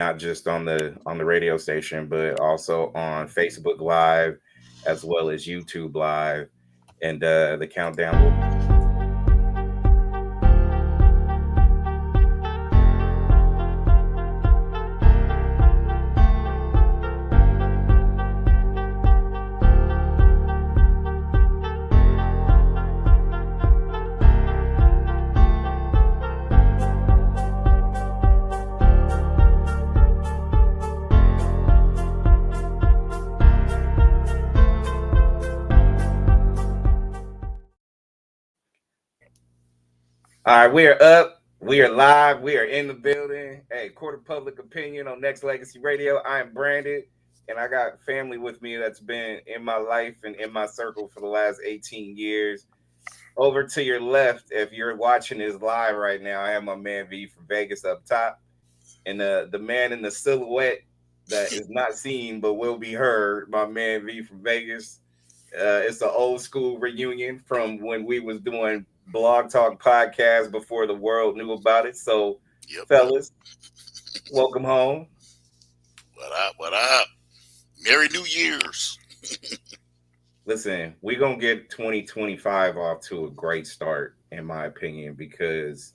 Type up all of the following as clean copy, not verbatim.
not just on the radio station, but also on Facebook Live as well as YouTube Live. And the countdown will. All right, we are up. We are live. We are in the building. Hey, Court of Public Opinion on Next Legacy Radio. I am Brandon, and I got family with me that's been in my life and in my circle for the last 18 years. Over to your left, if you're watching this live right now, I have my man V from Vegas up top, and the man in the silhouette that is not seen but will be heard, my man V from Vegas. It's an old school reunion from when we was doing Blog Talk podcast before the world knew about it. So, fellas, welcome home. What up? What up? Merry New Year's. Listen, we're going to get 2025 off to a great start, in my opinion, because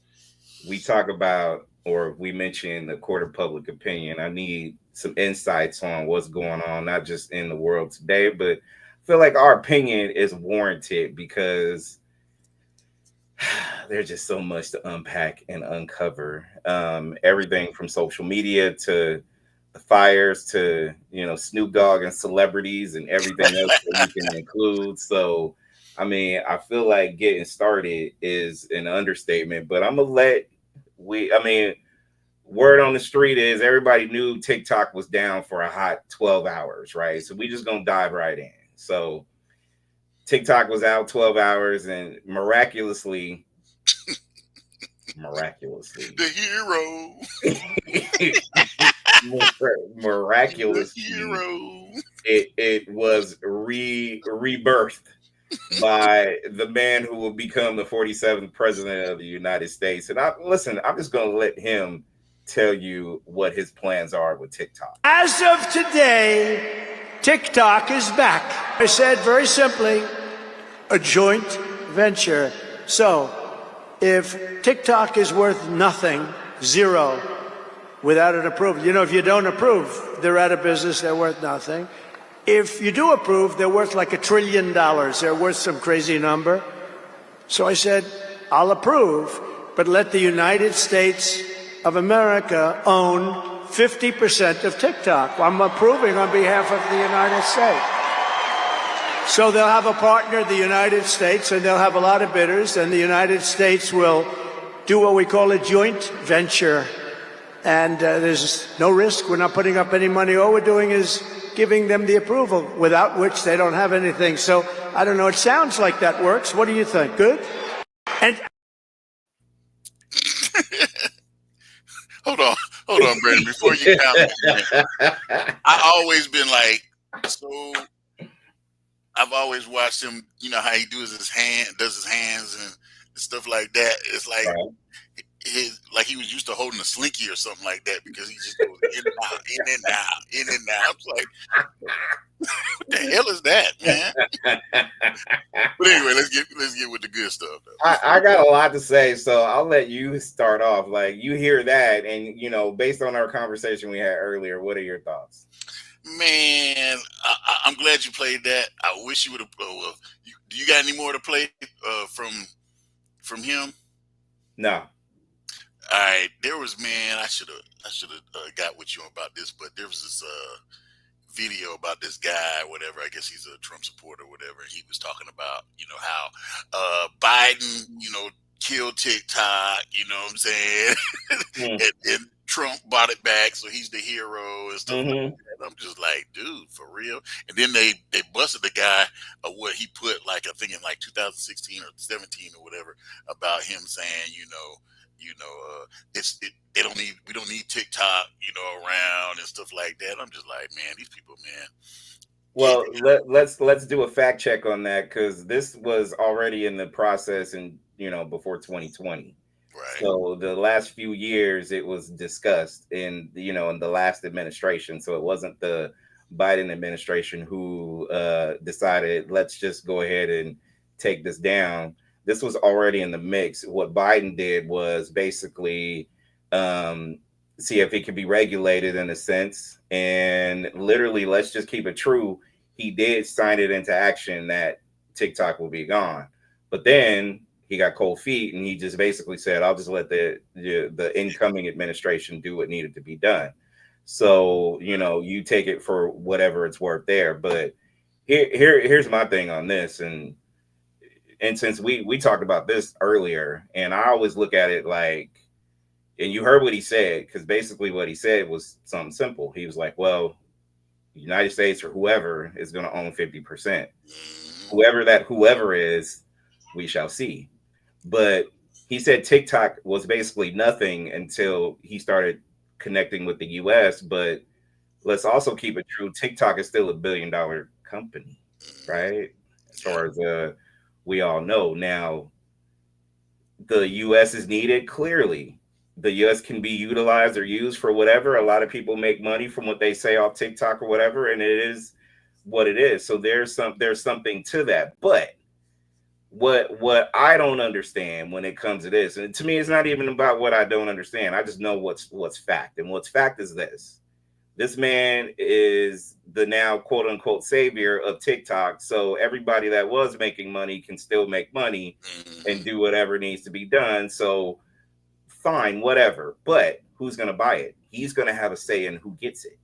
we talk about, or we mention the Court of Public Opinion. I need some insights on what's going on, not just in the world today, but I feel like our opinion is warranted because there's just so much to unpack and uncover. Everything from social media to the fires to, Snoop Dogg and celebrities and everything else that we can include. So, I mean, I feel like getting started is an understatement, but I'm going to word on the street is everybody knew TikTok was down for a hot 12 hours, right? So we just going to dive right in. So TikTok was out 12 hours and miraculously, the hero, miraculously, the hero. It was rebirthed by the man who will become the 47th president of the United States. And I'm just going to let him tell you what his plans are with TikTok. As of today, TikTok is back. I said very simply, a joint venture. So, if TikTok is worth nothing, zero, without an approval, if you don't approve, they're out of business, they're worth nothing. If you do approve, they're worth like $1 trillion. They're worth some crazy number. So I said, I'll approve, but let the United States of America own 50% of TikTok. I'm approving on behalf of the United States. So they'll have a partner, the United States, and they'll have a lot of bidders, and the United States will do what we call a joint venture. And there's no risk. We're not putting up any money. All we're doing is giving them the approval, without which they don't have anything. So I don't know. It sounds like that works. What do you think? Good? And Hold on, Brandon. Before you count, I always been like, so I've always watched him. You know how he does his hands and stuff like that. It's like like he was used to holding a slinky or something like that, because he just goes in and out, in and out, in and out. I was like, what the hell is that, man? But anyway, let's get with the good stuff. I got a lot to say, so I'll let you start off. Like, you hear that, and based on our conversation we had earlier, what are your thoughts? Man, I'm glad you played that. I wish you would have. Do you got any more to play from him? No. All right, there was, man, I should have got with you about this, but there was this video about this guy, whatever. I guess he's a Trump supporter, or whatever. He was talking about, how Biden, killed TikTok. You know what I'm saying? and Trump bought it back, so he's the hero and stuff like that. I'm just like, dude, for real? And then they busted the guy of what he put, like, I think in like 2016 or 17 or whatever, about him saying, we don't need TikTok, around and stuff like that. I'm just like, man, these people, man. Well, let's do a fact check on that, because this was already in the process and before 2020. Right. So the last few years it was discussed in in the last administration. So it wasn't the Biden administration who decided let's just go ahead and take this down. This was already in the mix. What Biden did was basically um, see if it could be regulated in a sense, and literally, let's just keep it true. He did sign it into action that TikTok will be gone, but then he got cold feet and he just basically said, "I'll just let the incoming administration do what needed to be done." So you take it for whatever it's worth there. But here's my thing on this, and since we talked about this earlier, and I always look at it like, and you heard what he said, because basically what he said was something simple. He was like, "Well, the United States or whoever is going to own 50%. Whoever is, we shall see." But he said TikTok was basically nothing until he started connecting with the US. But let's also keep it true. TikTok is still $1 billion company, right? As Yeah. far as we all know. Now, the US is needed clearly. The US can be utilized or used for whatever. A lot of people make money from what they say off TikTok or whatever, and it is what it is. So there's something to that. But what I don't understand when it comes to this, and to me it's not even about what I don't understand. I just know what's fact. And what's fact is this. This man is the now quote unquote savior of TikTok. So everybody that was making money can still make money and do whatever needs to be done. So fine, whatever. But who's going to buy it? He's going to have a say in who gets it.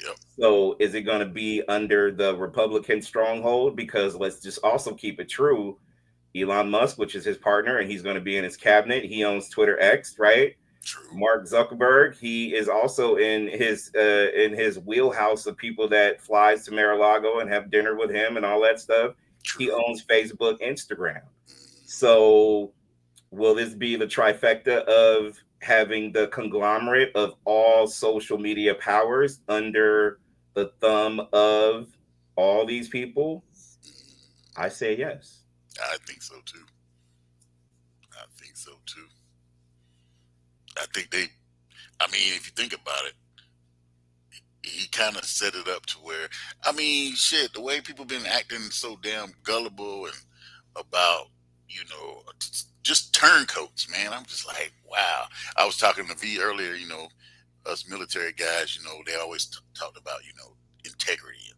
Yep. So is it going to be under the Republican stronghold? Because let's just also keep it true. Elon Musk, which is his partner, and he's going to be in his cabinet. He owns Twitter X, right? True. Mark Zuckerberg, he is also in his wheelhouse of people that flies to Mar-a-Lago and have dinner with him and all that stuff. True. He owns Facebook, Instagram. So will this be the trifecta of having the conglomerate of all social media powers under the thumb of all these people? I say yes. I think so too. I think if you think about it, he kind of set it up to where, shit, the way people been acting so damn gullible and about, just turncoats, man. I'm just like, wow. I was talking to V earlier, us military guys, they always talked about, integrity.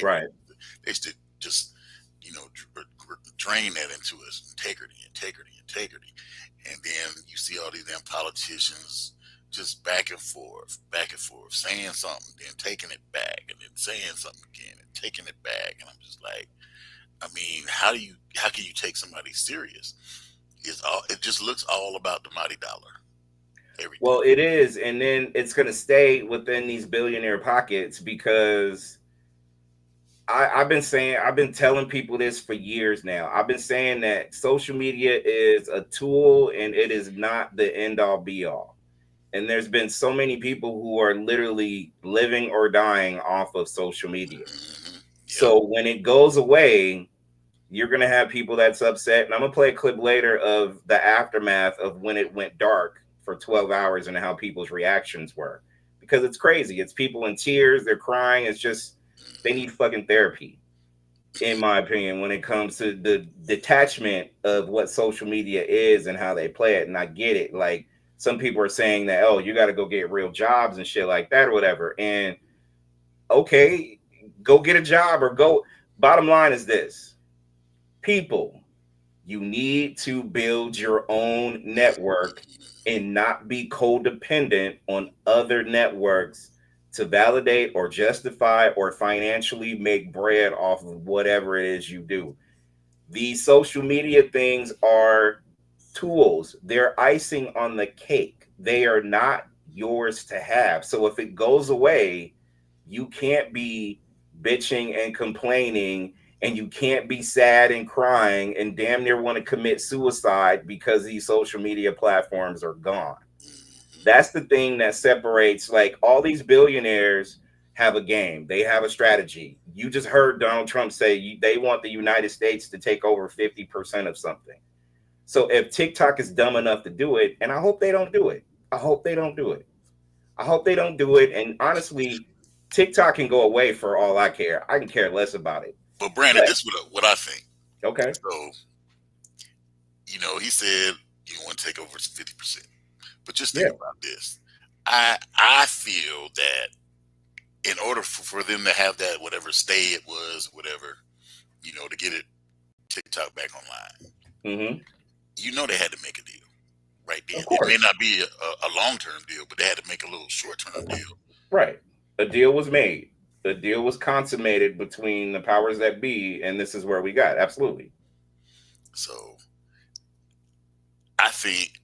Right. They used to just, drain that into us. Integrity. And then you see all these damn politicians just back and forth, saying something, then taking it back, and then saying something again, and taking it back. And I'm just like, how can you take somebody serious? It just looks all about the mighty dollar. Everything. Well, it is, and then it's going to stay within these billionaire pockets because I've been telling people this for years now. I've been saying that social media is a tool and it is not the end all be all. And there's been so many people who are literally living or dying off of social media. Mm-hmm. Yep. So when it goes away, you're going to have people that's upset. And I'm going to play a clip later of the aftermath of when it went dark for 12 hours and how people's reactions were. Because it's crazy. It's people in tears. They're crying. It's just, they need fucking therapy, in my opinion, when it comes to the detachment of what social media is and how they play it. And I get it. Like, some people are saying that, oh, you got to go get real jobs and shit like that or whatever. And okay, go get a job or go. Bottom line is this. People, you need to build your own network and not be codependent on other networks to validate or justify or financially make bread off of whatever it is you do. These social media things are tools. They're icing on the cake. They are not yours to have. So if it goes away, you can't be bitching and complaining, and you can't be sad and crying and damn near want to commit suicide because these social media platforms are gone. That's the thing that separates, like, all these billionaires have a game. They have a strategy. You just heard Donald Trump say they want the United States to take over 50% of something. So if TikTok is dumb enough to do it, and I hope they don't do it. I hope they don't do it. I hope they don't do it. And honestly, TikTok can go away for all I care. I can care less about it. But Brandon, this is what I think. Okay. So, he said you want to take over 50%. But just think about this. I feel that in order for them to have that whatever stay it was, whatever, to get it TikTok back online, they had to make a deal right then. It may not be a long-term deal, but they had to make a little short-term deal. Right. A deal was made. The deal was consummated between the powers that be, and this is where we got. Absolutely. So I think,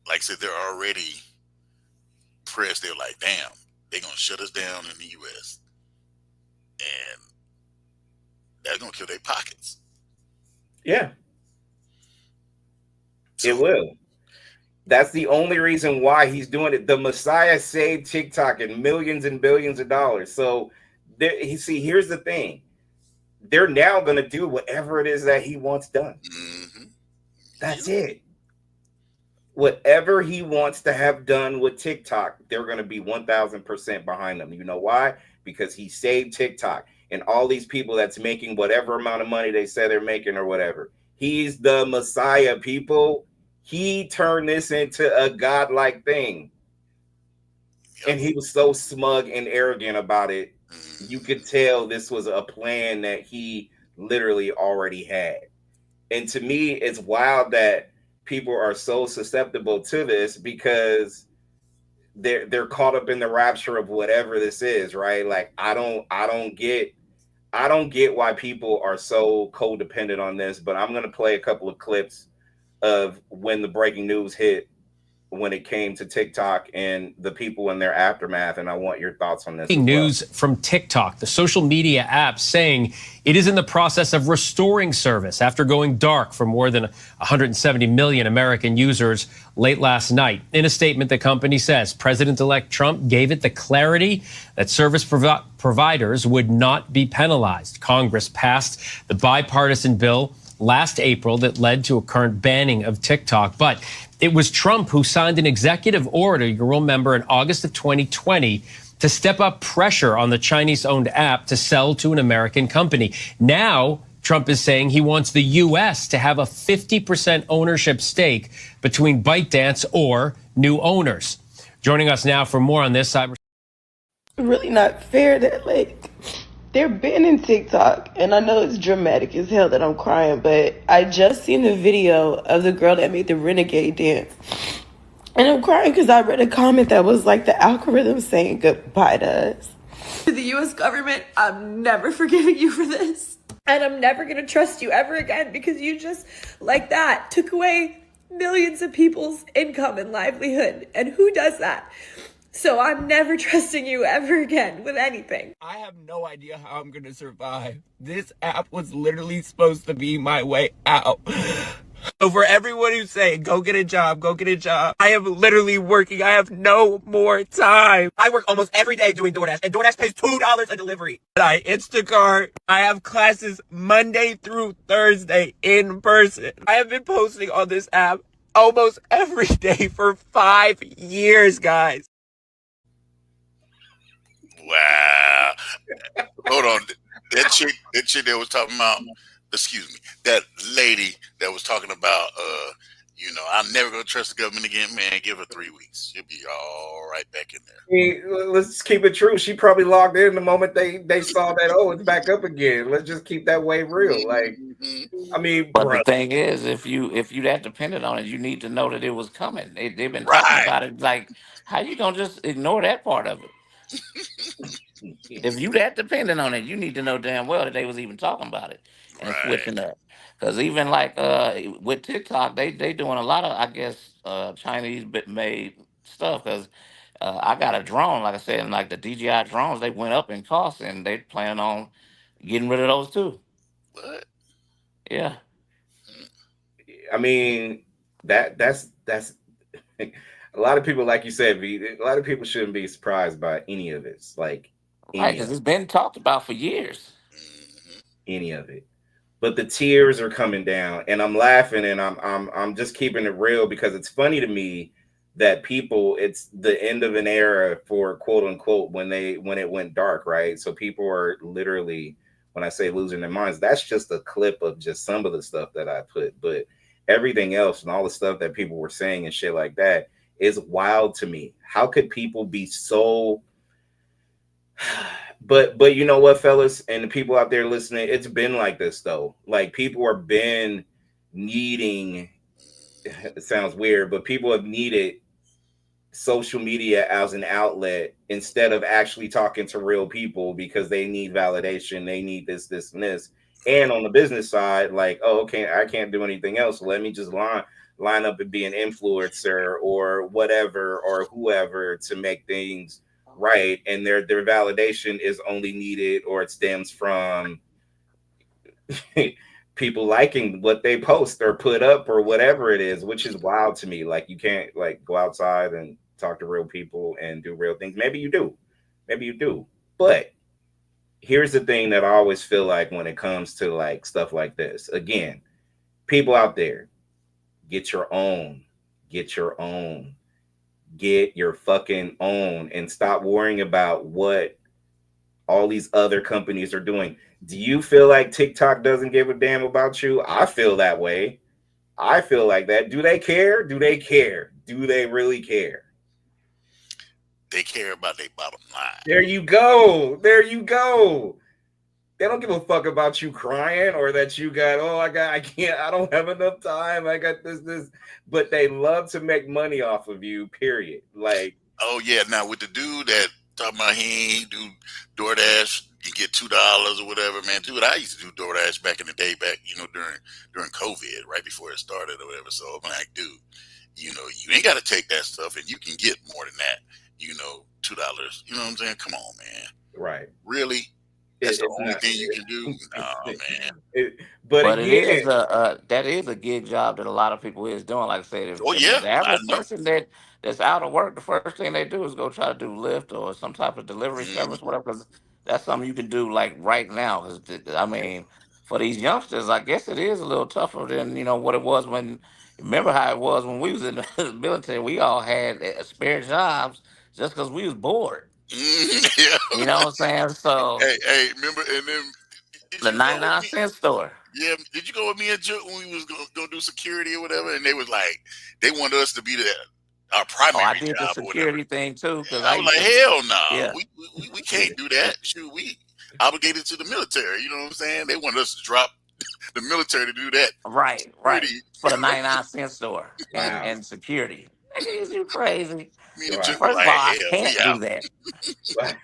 like I said, they're already pressed. They're like, damn, they're going to shut us down in the U.S. And that's going to kill their pockets. Yeah. So, it will. That's the only reason why he's doing it. The Messiah saved TikTok and millions and billions of dollars. So, here's the thing. They're now going to do whatever it is that he wants done. That's it. Whatever he wants to have done with TikTok, they're going to be 1,000% behind them. You know why? Because he saved TikTok. And all these people that's making whatever amount of money they say they're making or whatever. He's the Messiah, people. He turned this into a godlike thing. And he was so smug and arrogant about it. You could tell this was a plan that he literally already had. And to me, it's wild that people are so susceptible to this because they're caught up in the rapture of whatever this is, right? Like I don't get why people are so codependent on this, but I'm gonna play a couple of clips of when the breaking news hit when it came to TikTok and the people in their aftermath, and I want your thoughts on this. News from TikTok, the social media app, saying it is in the process of restoring service after going dark for more than 170 million American users late last night. In a statement, the company says President-elect Trump gave it the clarity that service providers would not be penalized. Congress passed the bipartisan bill last April that led to a current banning of TikTok, but it was Trump who signed an executive order, you'll remember, in August of 2020 to step up pressure on the Chinese-owned app to sell to an American company. Now, Trump is saying he wants the U.S. to have a 50% ownership stake between ByteDance or new owners. Joining us now for more on this, really not fair that, they're banning TikTok, and I know it's dramatic as hell that I'm crying, but I just seen the video of the girl that made the renegade dance, and I'm crying because I read a comment that was like the algorithm saying goodbye to us. To the U.S. government, I'm never forgiving you for this, and I'm never going to trust you ever again because you just, like that, took away millions of people's income and livelihood, and who does that? So I'm never trusting you ever again with anything. I have no idea how I'm going to survive. This app was literally supposed to be my way out. So for everyone who's saying, go get a job, I am literally working. I have no more time. I work almost every day doing DoorDash, and DoorDash pays $2 a delivery. I Instacart. I have classes Monday through Thursday in person. I have been posting on this app almost every day for 5 years, guys. Wow. Hold on. That chick that was talking about, that lady that was talking about, I'm never going to trust the government again, man. Give her 3 weeks. She'll be all right back in there. Let's keep it true. She probably logged in the moment they saw that, oh, it's back up again. Let's just keep that wave real. But the thing is, if you that dependent on it, you need to know that it was coming. They've been talking about it. Like, how you going to just ignore that part of it? If you that dependent on it, you need to know damn well that they was even talking about it and switching up. Because even with TikTok, they doing a lot of, I guess, Chinese made stuff. Because I got a drone, like I said, and the DJI drones, they went up in cost, and they plan on getting rid of those too. What? Yeah. I mean, that's a lot of people, like you said, a lot of people shouldn't be surprised by any of this. Right, because it's been talked about for years. Any of it. but the tears are coming down, and I'm laughing, and I'm just keeping it real because it's funny to me that people, it's the end of an era for quote unquote when it went dark, right? So people are literally, when I say losing their minds, that's just a clip of just some of the stuff that I put, but everything else and all the stuff that people were saying and shit like that is wild to me. How could people be so but you know what, fellas, and the people out there listening, it's been like this though. Like people are been needing, it sounds weird, but people have needed social media as an outlet instead of actually talking to real people because they need validation, they need this and this. And on the business side, like, oh, okay, I can't do anything else, so let me just line up and be an influencer or whatever or whoever to make things right. And their validation is only needed, or it stems from people liking what they post or put up or whatever it is, which is wild to me. Like you can't like go outside and talk to real people and do real things. Maybe you do. Maybe you do. But here's the thing that I always feel like when it comes to like stuff like this. Again, people out there, get your own. Get your own. Get your fucking own and stop worrying about what all these other companies are doing. Do you feel like TikTok doesn't give a damn about you? I feel that way. I feel like that. Do they care? Do they care? Do they really care? They care about their bottom line. There you go. There you go. They don't give a fuck about you crying or that you got, oh, I can't, I don't have enough time. I got this. But they love to make money off of you, period. Like, oh yeah, now with the dude that talking about he ain't do DoorDash, you get $2 or whatever, man. Dude, I used to do DoorDash back in the day, back during COVID, right before it started or whatever. So I'm like, dude, you ain't got to take that stuff, and you can get more than that. $2. You know what I'm saying? Come on, man. right. Really? That's the It's only not. thing you can do? Nah, man. But But it again, is a that is a gig job that a lot of people is doing. Like I said, Oh I mean, yeah, the I average know. person that's out of work, the first thing they do is go try to do Lyft or some type of delivery service, Mm-hmm. whatever. Because that's something you can do like right now. Because I mean, for these youngsters, I guess it is a little tougher than what it was when. Remember how it was when we was in the military? We all had spare jobs just because we was bored. Yeah. You know what I'm saying? So Hey, remember? And then did the you go with 99 me? cent store. Yeah, did you go with me and Joe when we was gonna do security or whatever? And they was like, they wanted us to be our Oh, I primary did the job or whatever. security thing too because I I was used like, to. hell no, Yeah. we can't do that. Shoot, we obligated to the military. You know what I'm saying? They wanted us to drop the military to do that Right, right. security. For the 99 cent store and wow. and security. Nigga, is you crazy? Me and Wow. Jim were First of all, like, I hell, we can't do out. that.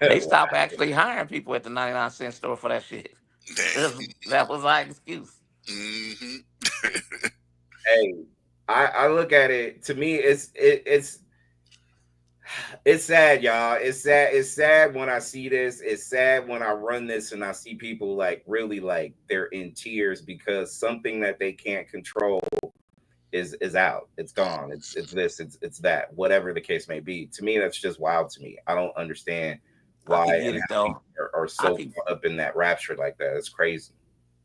They Wow. stopped actually hiring people at the 99 cent store for that shit. That was our excuse. hmm Hey, I look at it. To me, it's sad, y'all. It's sad. It's sad when I see this. It's sad when I run this and I see people like really like they're in tears because something that they can't control is out. It's gone. It's this. It's that. Whatever the case may be. To me, that's just wild to me. I don't understand I why could and get it how though. people are I so could caught up in that rapture like that. It's crazy.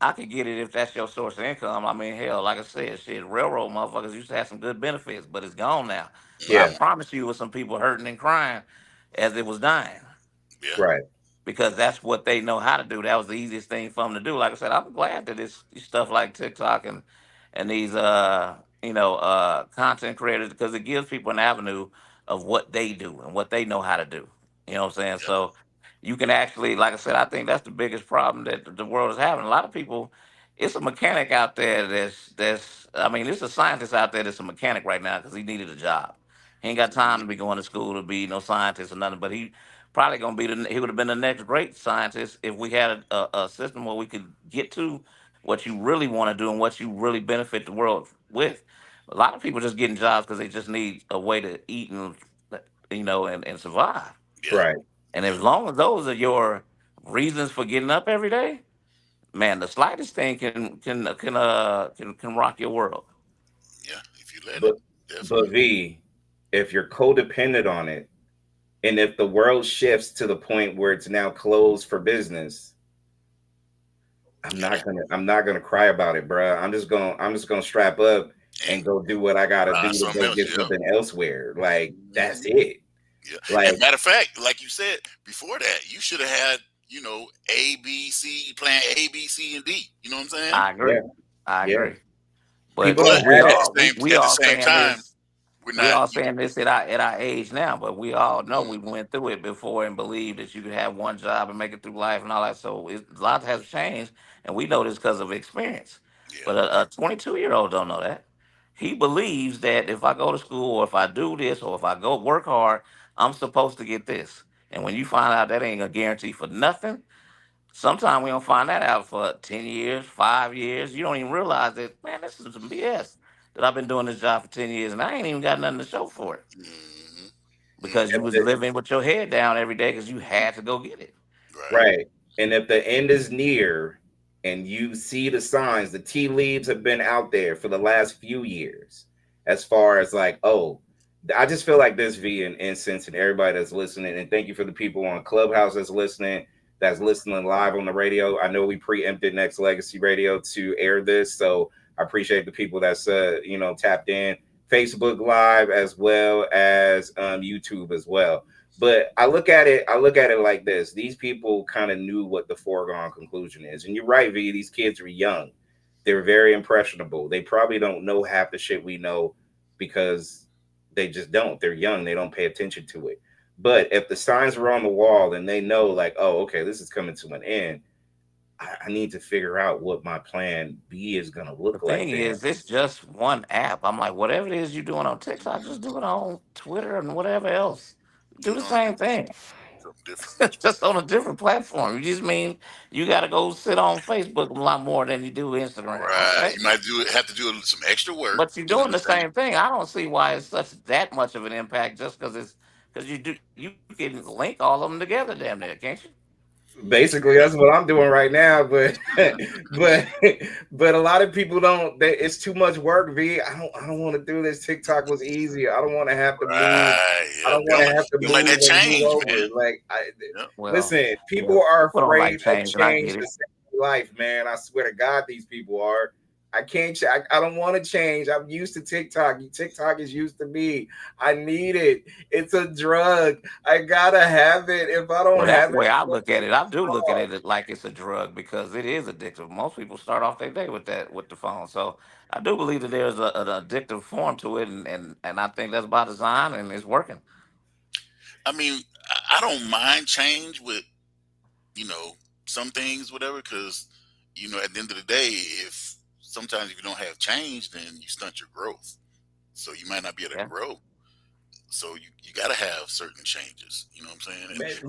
I could get it if that's your source of income. I mean, hell, like I said, shit, railroad motherfuckers used to have some good benefits, but it's gone now. But I Yeah. promise you, with some people hurting and crying as it was dying. Yeah, Right. Because that's what they know how to do. That was the easiest thing for them to do. Like I said, I'm glad that it's stuff like TikTok and these content creators because it gives people an avenue of what they do and what they know how to do. You know what I'm saying? yeah, So you can actually, like I said, I think that's the biggest problem that the world is having. A lot of people, it's a mechanic out there that's I mean, it's a scientist out there that's a mechanic right now because he needed a job. He ain't got time to be going to school to be no scientist or nothing, but he probably gonna be he would have been the next great scientist if we had a system where we could get to what you really want to do and what you really benefit the world with. A lot of people just getting jobs because they just need a way to eat and and survive. yeah, Right. And as long as those are your reasons for getting up every day, man, the slightest thing can rock your world. yeah. If you let it, But definitely. V, if you're codependent on it, and if the world shifts to the point where it's now closed for business, Yeah. I'm not gonna cry about it, bro. I'm just gonna strap up And and go do what I gotta find do to something go else. get Yeah. something elsewhere. Like that's Mhm. it. Yeah. Like And matter of fact, like you said before that, you should have had, A, B, C, plan A, B, C, and D. You know what I'm saying? I yeah, agree. I yeah. agree. But People But don't we have that. at all the same we at the all same saying time, this. we're We not. all saying this at our age now, but we all know Mm, we went through it before and believed that you could have one job and make it through life and all that. So a lot has changed, and we know this because of experience. yeah. But a 22-year-old don't know that. He believes that if I go to school or if I do this or if I go work hard, I'm supposed to get this. And when you find out that ain't a guarantee for nothing, sometimes we don't find that out for 10 years, 5 years. You don't even realize that, man, this is some BS that I've been doing this job for 10 years and I ain't even got nothing to show for it Hmm. because you Hmm. If was the- living with your head down every day because you had to go get it. Right. Right. And if the end is near and you see the signs, the tea leaves have been out there for the last few years, as far as like, oh, I just feel like this V and incense and everybody that's listening, and thank you for the people on Clubhouse that's listening live on the radio. I know we preempted Next Legacy Radio to air this, so I appreciate the people that's tapped in Facebook Live as well as YouTube as well. But I look at it like this. These people kind of knew what the foregone conclusion is. And you're right, V, these kids are young. They're very impressionable. They probably don't know half the shit we know because they just don't. They're young. They don't pay attention to it. But if the signs are on the wall and they know, like, oh, okay, this is coming to an end, I need to figure out what my plan B is going to The look like thing then. is, it's just one app. I'm like, whatever it is you're doing on TikTok, just do it on Twitter and whatever else. Do Do it the on same thing, something different. just on a different platform. You just mean you got to go sit on Facebook a lot more than you do Instagram. Right. Okay. You might have to do some extra work. But you're You know doing what I'm the saying? same thing. I don't see why it's such that much of an impact just because you can link all of them together damn near, can't you? Basically that's what I'm doing right now, but but but a lot of people don't it's too much work, V. I don't want to do this. TikTok was easy. I don't want to have to move. Right. I Yeah. don't want to have to You don't like that move and move change, man. over. Like I Yep. Well, listen, yeah, people are people don't like afraid of change, and I change get to it. save life, man. I swear to God, these people are. I can't. I don't want to change. I'm used to TikTok. TikTok is used to me. I need it. It's a drug. I gotta have it. If I Well, don't that's have the it, way I I'm gonna look at be it. I do look at lost. it like it's a drug because it is addictive. Most people start off their day with that with the phone. So I do believe that there's an addictive form to it, and I think that's by design, and it's working. I mean, I don't mind change with, you know, some things, whatever, because, at the end of the day, if sometimes if you don't have change, then you stunt your growth. So you might not be able to Yeah. grow. So you got to have certain changes. You know what I'm saying? Man, And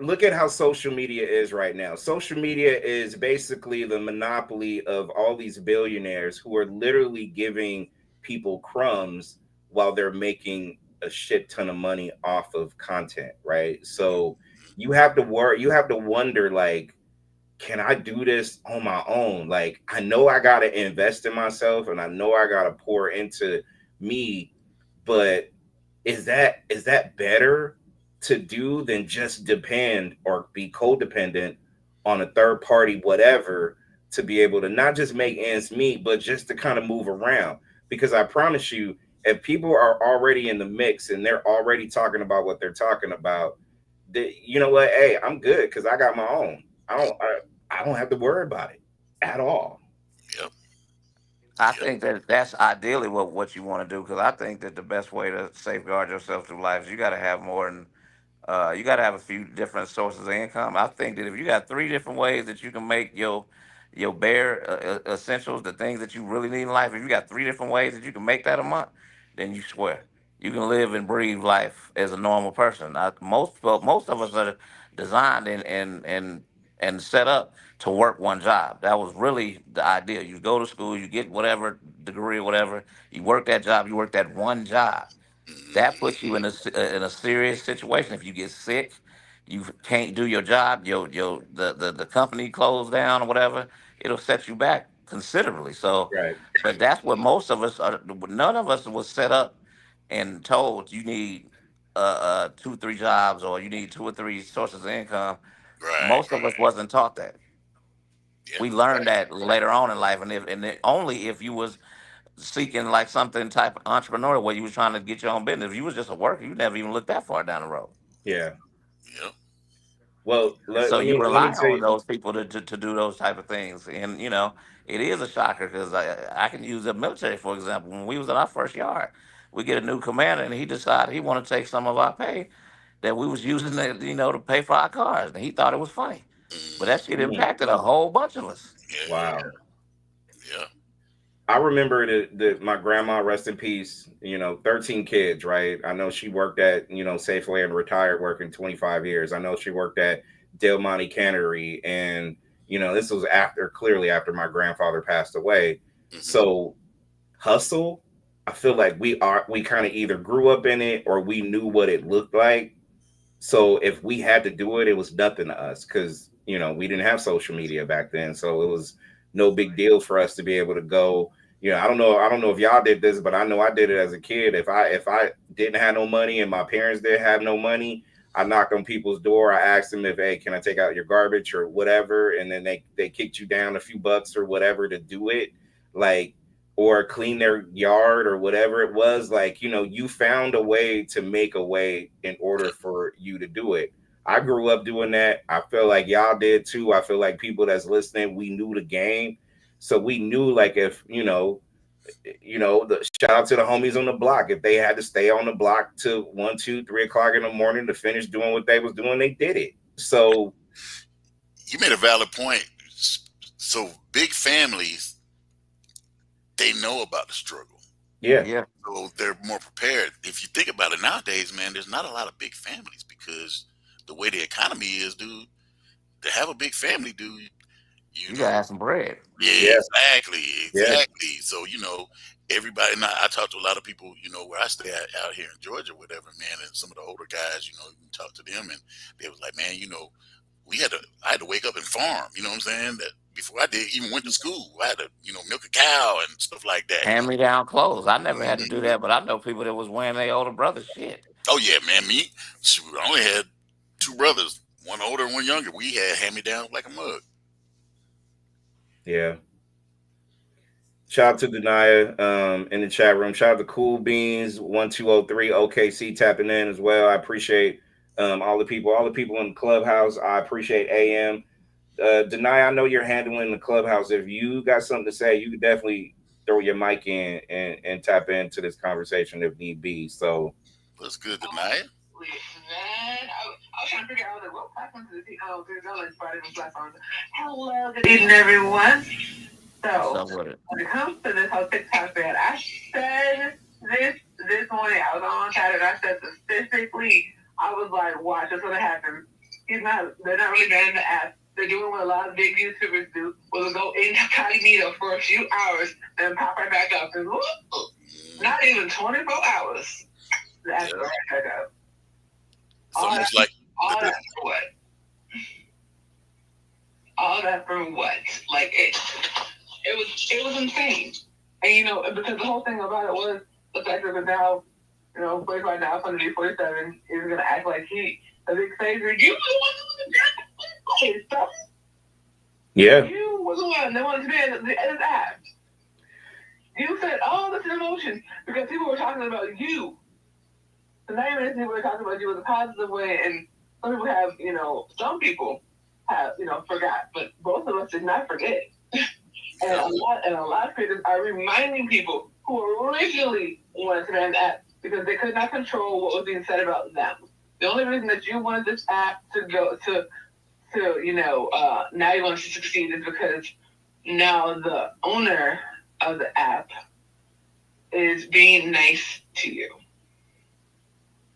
look at how social media is right now. Social media is basically the monopoly of all these billionaires who are literally giving people crumbs while they're making a shit ton of money off of content, right? So you have to worry, you have to wonder like, can I do this on my own? Like I know I got to invest in myself and I know I got to pour into me, but is that better to do than just depend or be codependent on a third party whatever to be able to not just make ends meet but just to kind of move around? Because I promise you, if people are already in the mix and they're already talking about what they're talking about, you know what, hey, I'm good because I got my own. I don't have to worry about it at all. yep, I yep, think that that's ideally what you want to do because I think that the best way to safeguard yourself through life is you got to have more than you got to have a few different sources of income. I think that if you got three different ways that you can make your bare essentials, the things that you really need in life, if you got three different ways that you can make that a month, then you swear you can live and breathe life as a normal person. Most of us are designed and set up to work one job. That was really the idea. You go to school, you get whatever degree or whatever, you work that job, you work that one job. That hmm, puts you in a serious situation. If you get sick, you can't do your job. The company closed down or whatever. It'll set you back considerably. So, Right. but that's what most of us are. None of us was set up and told you need 2 3 jobs or you need 2 or 3 sources of income. right. Most of us wasn't taught that. Yeah. We learned that later on in life, only if you was seeking like something type of entrepreneur where you was trying to get your own business. If you was just a worker, you never even looked that far down the road. Yeah. Yep. Well, So let you me rely tell on you. those people to do those type of things, and it is a shocker because I can use the military for example. When we was in our first yard, we get a new commander, and he decided he wanted to take some of our pay that we was using to pay for our cars, and he thought it was funny, but that shit impacted a whole bunch of us. Yeah. Wow. Yeah. I remember that my grandma, rest in peace, 13 kids, right? I know she worked at, Safeway and retired working 25 years. I know she worked at Del Monte Cannery. And, this was clearly after my grandfather passed away. So hustle, I feel like we kind of either grew up in it or we knew what it looked like. So if we had to do it, it was nothing to us because we didn't have social media back then, so it was no big deal for us to be able to go. I don't know if y'all did this, but I know I did it as a kid. If I didn't have no money and my parents didn't have no money, I knocked on people's door. I asked them if, hey, can I take out your garbage or whatever, and then they kicked you down a few bucks or whatever to do it. Like, or clean their yard or whatever it was, like you found a way to make a way in order for you to do it. I grew up doing that. I feel like y'all did too. I feel like people that's listening, we knew the game, so we knew, like, if the shout out to the homies on the block, if they had to stay on the block till 1, 2, 3 o'clock in the morning to finish doing what they was doing, they did it. So You made a valid point. So big families, they know about the struggle. yeah. So they're more prepared. If you think about it nowadays, man, there's not a lot of big families because the way the economy is, dude, to have a big family, dude, You gotta have some bread. Yeah, Yeah. exactly. So, everybody, and I talk to a lot of people, where I stay out here in Georgia, whatever, man, and some of the older guys, you talk to them, and they was like, man, I had to wake up and farm, you know what I'm saying? That before I did even went to school, I had to, milk a cow and stuff like that. Hand me down clothes. I never had to do Mhm. that, but I know people that was wearing their older brother's shit. Oh yeah, man, shoot, I only had 2 brothers, one older and one younger. We had hand me down like a mug. Yeah. Shout out to Denia in the chat room. Shout out to Cool Beans 1203 OKC tapping in as well. I appreciate all the people in the clubhouse. I appreciate AM. Denia, I know you're handling the clubhouse. If you got something to say, you can definitely throw your mic in and tap into this conversation if need be. So What's good, Denia? Man, I was trying to figure out what platforms is he on because I like Friday on platforms. Hello, good evening, everyone. So, when it comes to this whole TikTok thing, I said this morning, I was on chat and I said specifically, I was like, watch, that's what happens. They're not really banning the app. They're doing what a lot of big YouTubers do, where they go incognito for a few hours and pop right back up. And not even 24 hours. The app goes right back up. It's almost like all that for what? All that for what? Like it was insane. And because the whole thing about it was the fact that now, 45 now, 147 is gonna act like he a big savior. You was the one who was yeah. You was the one that wanted to be in the app. You said all this emotion because people were talking about you. So now you're people were talking about you in a positive way, and some people have, forgot, but both of us did not forget. and a lot of creators are reminding people who originally wanted to ban the app because they could not control what was being said about them. The only reason that you wanted this app to go to now you want to succeed is because now the owner of the app is being nice to you.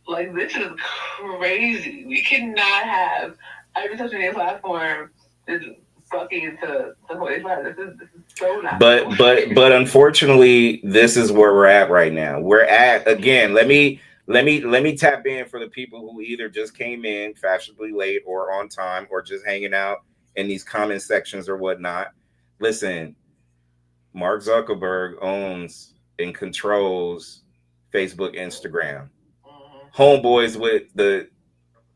Like, this is crazy. We cannot have every social media platform just fucking to 45. This is so not. But unfortunately, this is where we're at right now. We're at, again, let me tap in for the people who either just came in fashionably late or on time or just hanging out in these comment sections or whatnot. Listen, Mark Zuckerberg owns and controls Facebook, Instagram. Homeboys with the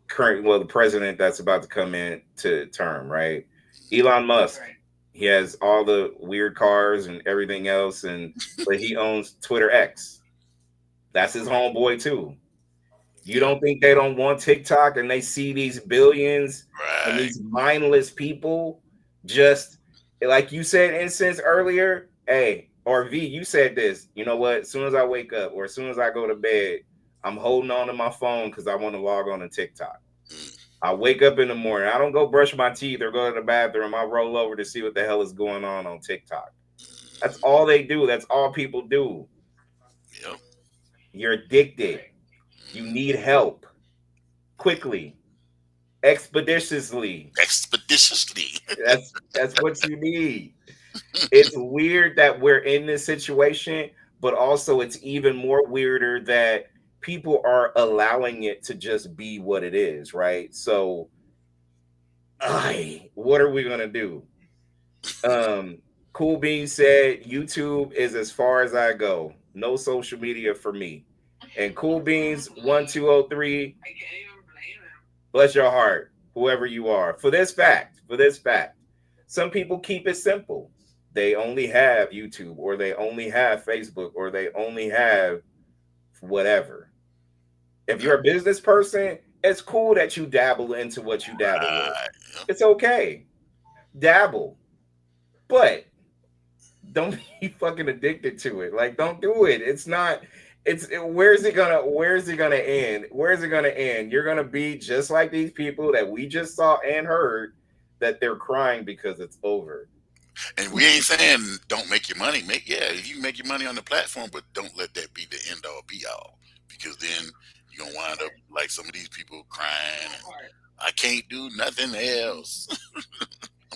the president that's about to come in to term, right? Elon Musk He has all the weird cars and everything else, but he owns Twitter X. That's his homeboy too. You don't think they don't want TikTok and they see these billions and these mindless people just like you said instance earlier, hey, or V, you said this, you know what? As soon as I wake up or as soon as I go to bed, I'm holding on to my phone because I want to log on to TikTok. I wake up in the morning. I don't go brush my teeth or go to the bathroom. I roll over to see what the hell is going on TikTok. That's all they do. That's all people do. Yep. You're addicted. You need help quickly, expeditiously. That's what you need. It's weird that we're in this situation, but also it's even more weirder that people are allowing it to just be what it is, right? So, what are we gonna do? Cool Bean said YouTube is as far as I go. No social media for me. And Cool Beans 1203. Bless your heart, whoever you are. For this fact, some people keep it simple. They only have YouTube, or they only have Facebook, or they only have whatever. If you're a business person, it's cool that you dabble into what you dabble with. It's okay. Dabble. But don't be fucking addicted to it. Like, don't do it. It's not. Where's it gonna end? Where's it gonna end? You're gonna be just like these people that we just saw and heard that they're crying because it's over. And we ain't saying don't make your money. You can make your money on the platform, but don't let that be the end all be all. Because then you're gonna wind up like some of these people crying. I can't do nothing else.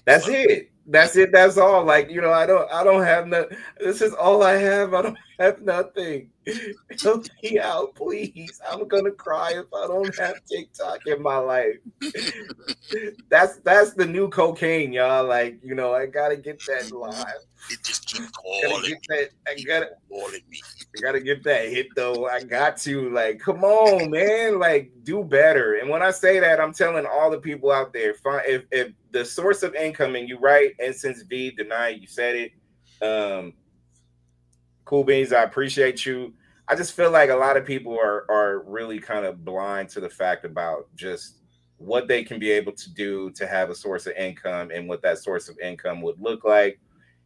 That's it. That's all. Like, I don't have nothing. This is all I have. I don't have nothing. Help me out, please. I'm gonna cry if I don't have TikTok in my life. That's the new cocaine, y'all. Like, I gotta get that live. It just keep calling me. I gotta get that hit though. I got to, like, come on, man. Like, do better. And when I say that, I'm telling all the people out there, if the source of income, and you right, and since V denied you said it, Cool Beans, I appreciate you. I just feel like a lot of people are really kind of blind to the fact about just what they can be able to do to have a source of income and what that source of income would look like.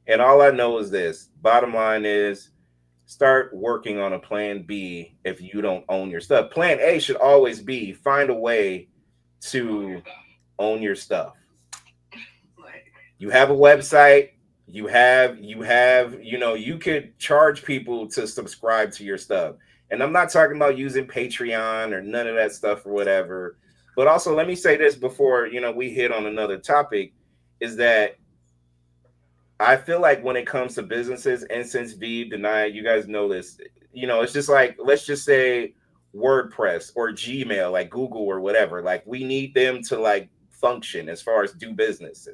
And all I know is this. Bottom line is, start working on a plan B if you don't own your stuff. Plan A should always be find a way to own your stuff. You have a website, you could charge people to subscribe to your stuff. And I'm not talking about using Patreon or none of that stuff or whatever. But also, let me say this before, we hit on another topic, is that I feel like when it comes to businesses, and since V denied, you guys know this, it's just like, let's just say WordPress or Gmail, like Google or whatever. Like, we need them to like function as far as do business.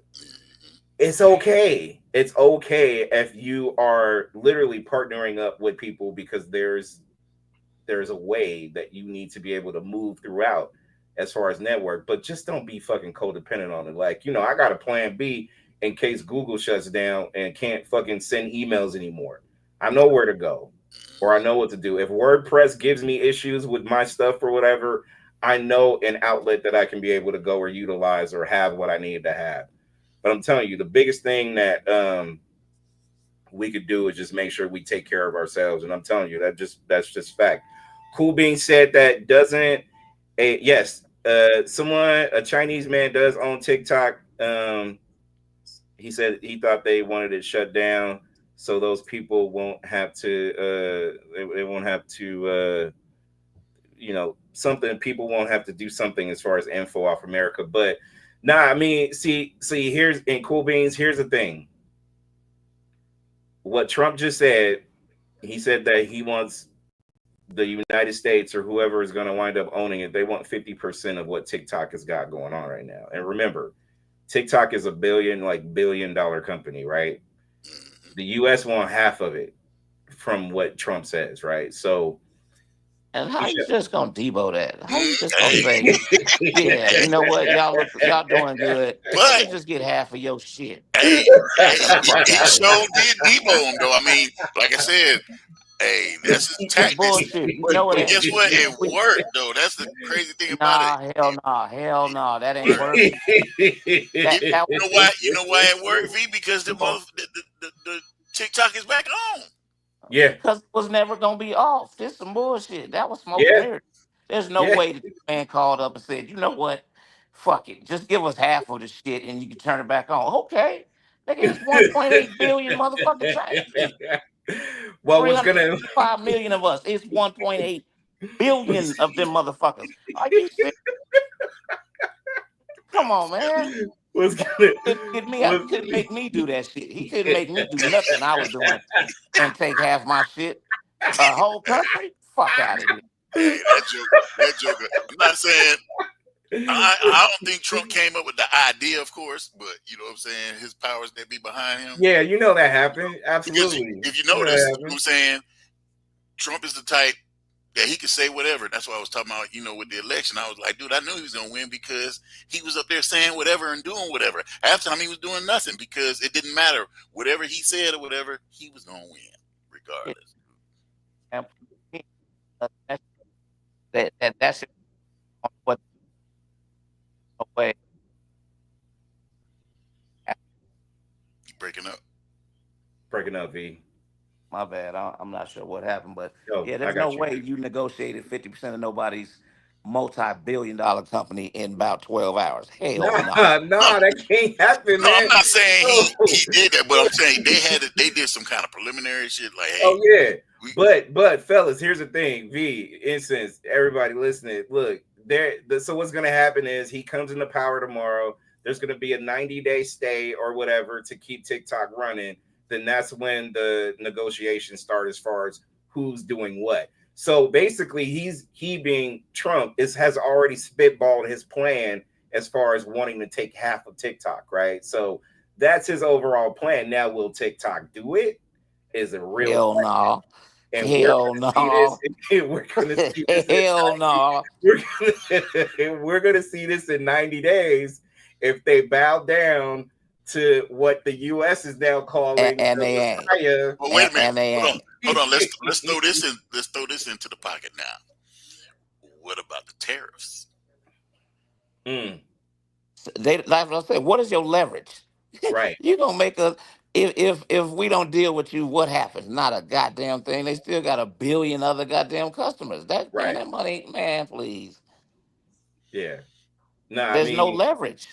It's okay. It's okay if you are literally partnering up with people because there's a way that you need to be able to move throughout as far as network, but just don't be fucking codependent on it. Like, I got a plan B in case Google shuts down and can't fucking send emails anymore. I know where to go, or I know what to do. If WordPress gives me issues with my stuff or whatever, I know an outlet that I can be able to go or utilize or have what I need to have. But I'm telling you, the biggest thing that we could do is just make sure we take care of ourselves. And I'm telling you, that's just fact. Cool Bean said that a Chinese man does own TikTok. He said he thought they wanted it shut down so those people won't have to they won't have to something, people won't have to do something as far as info off America. But I mean, see here's in Cool Beans, here's the thing. What Trump just said, he said that he wants the United States or whoever is going to wind up owning it, they want 50% of what TikTok has got going on right now. And remember, TikTok is a billion-dollar company, right? The US want half of it from what Trump says, right? So And how you just gonna debo that? How you just gonna Hey, say, yeah, you know what, y'all doing good. Let but me just get half of your shit. hey, Get the fuck he out of here. sure did debo him though. I mean, like I said, hey, that's his It's tactics. bullshit. You know it But ain't. guess what? It worked though. That's the crazy thing about it. Nah, hell nah, hell nah. That It ain't worked. working. That that You know why? You know why it worked, V? Because come on. the TikTok is back on. Yeah, Because it was never gonna be off. This some bullshit. That was smoke and yeah, mirrors. There's no yeah. way that this man called up and said, you know what? Fuck it. Just give us half of the shit and you can turn it back on. Okay. Nigga, it's 1.8 billion motherfucking Chinese people. Well, what's gonna 365 million of us. It's 1.8 billion of them motherfuckers. Are you serious? Come on, man. what's gonna Couldn't get me out. what, He couldn't make me do that shit. He couldn't make me do nothing I was doing and take half my shit. A whole country? Fuck out of here. Hey, that joker. I'm not saying I don't think Trump came up with the idea, of course, but you know what I'm saying. His powers that be behind him. yeah, you know that happened. Because Absolutely. if you You know notice, that you know what I'm happened. saying. Trump is the type that he could say whatever. That's why I was talking about, with the election. I was like, dude, I knew he was gonna win because he was up there saying whatever and doing whatever. Half the time he was doing nothing because it didn't matter. Whatever he said or whatever, he was gonna win regardless. And that's what no way. You breaking up? Breaking up, V. My bad. I'm not sure what happened, but Oh, yeah, I there's no got you. way you negotiated 50% of nobody's multi-billion-dollar company in about 12 hours. Hell no. Nah, No, that can't happen, no, I'm man. not saying No. he did that, but I'm saying they did some kind of preliminary shit. Like, hey, Oh yeah, we but fellas, here's the thing. V, instance, everybody listening, look, so what's gonna happen is he comes into power tomorrow. There's gonna be a 90-day stay or whatever to keep TikTok running. Then that's when the negotiations start as far as who's doing what. So basically, he being Trump has already spitballed his plan as far as wanting to take half of TikTok, right? So that's his overall plan. Now, will TikTok do it? Is a real Hell question, no. and we're Hell gonna see this. no. We're gonna see this. Hell no. We're gonna see this in 90 days if they bow down to what the U.S. is now calling And the they ain't. Messiah. well, wait a minute. And they Hold on. ain't. Hold on. Let's throw this in. Let's throw this into the pocket now. What about the tariffs? Mm, They like I said, what is your leverage? right, You gonna make us if we don't deal with you, what happens? Not a goddamn thing. They still got a billion other goddamn customers. That man, right, that money, man, please. yeah. No, I There's no mean, leverage.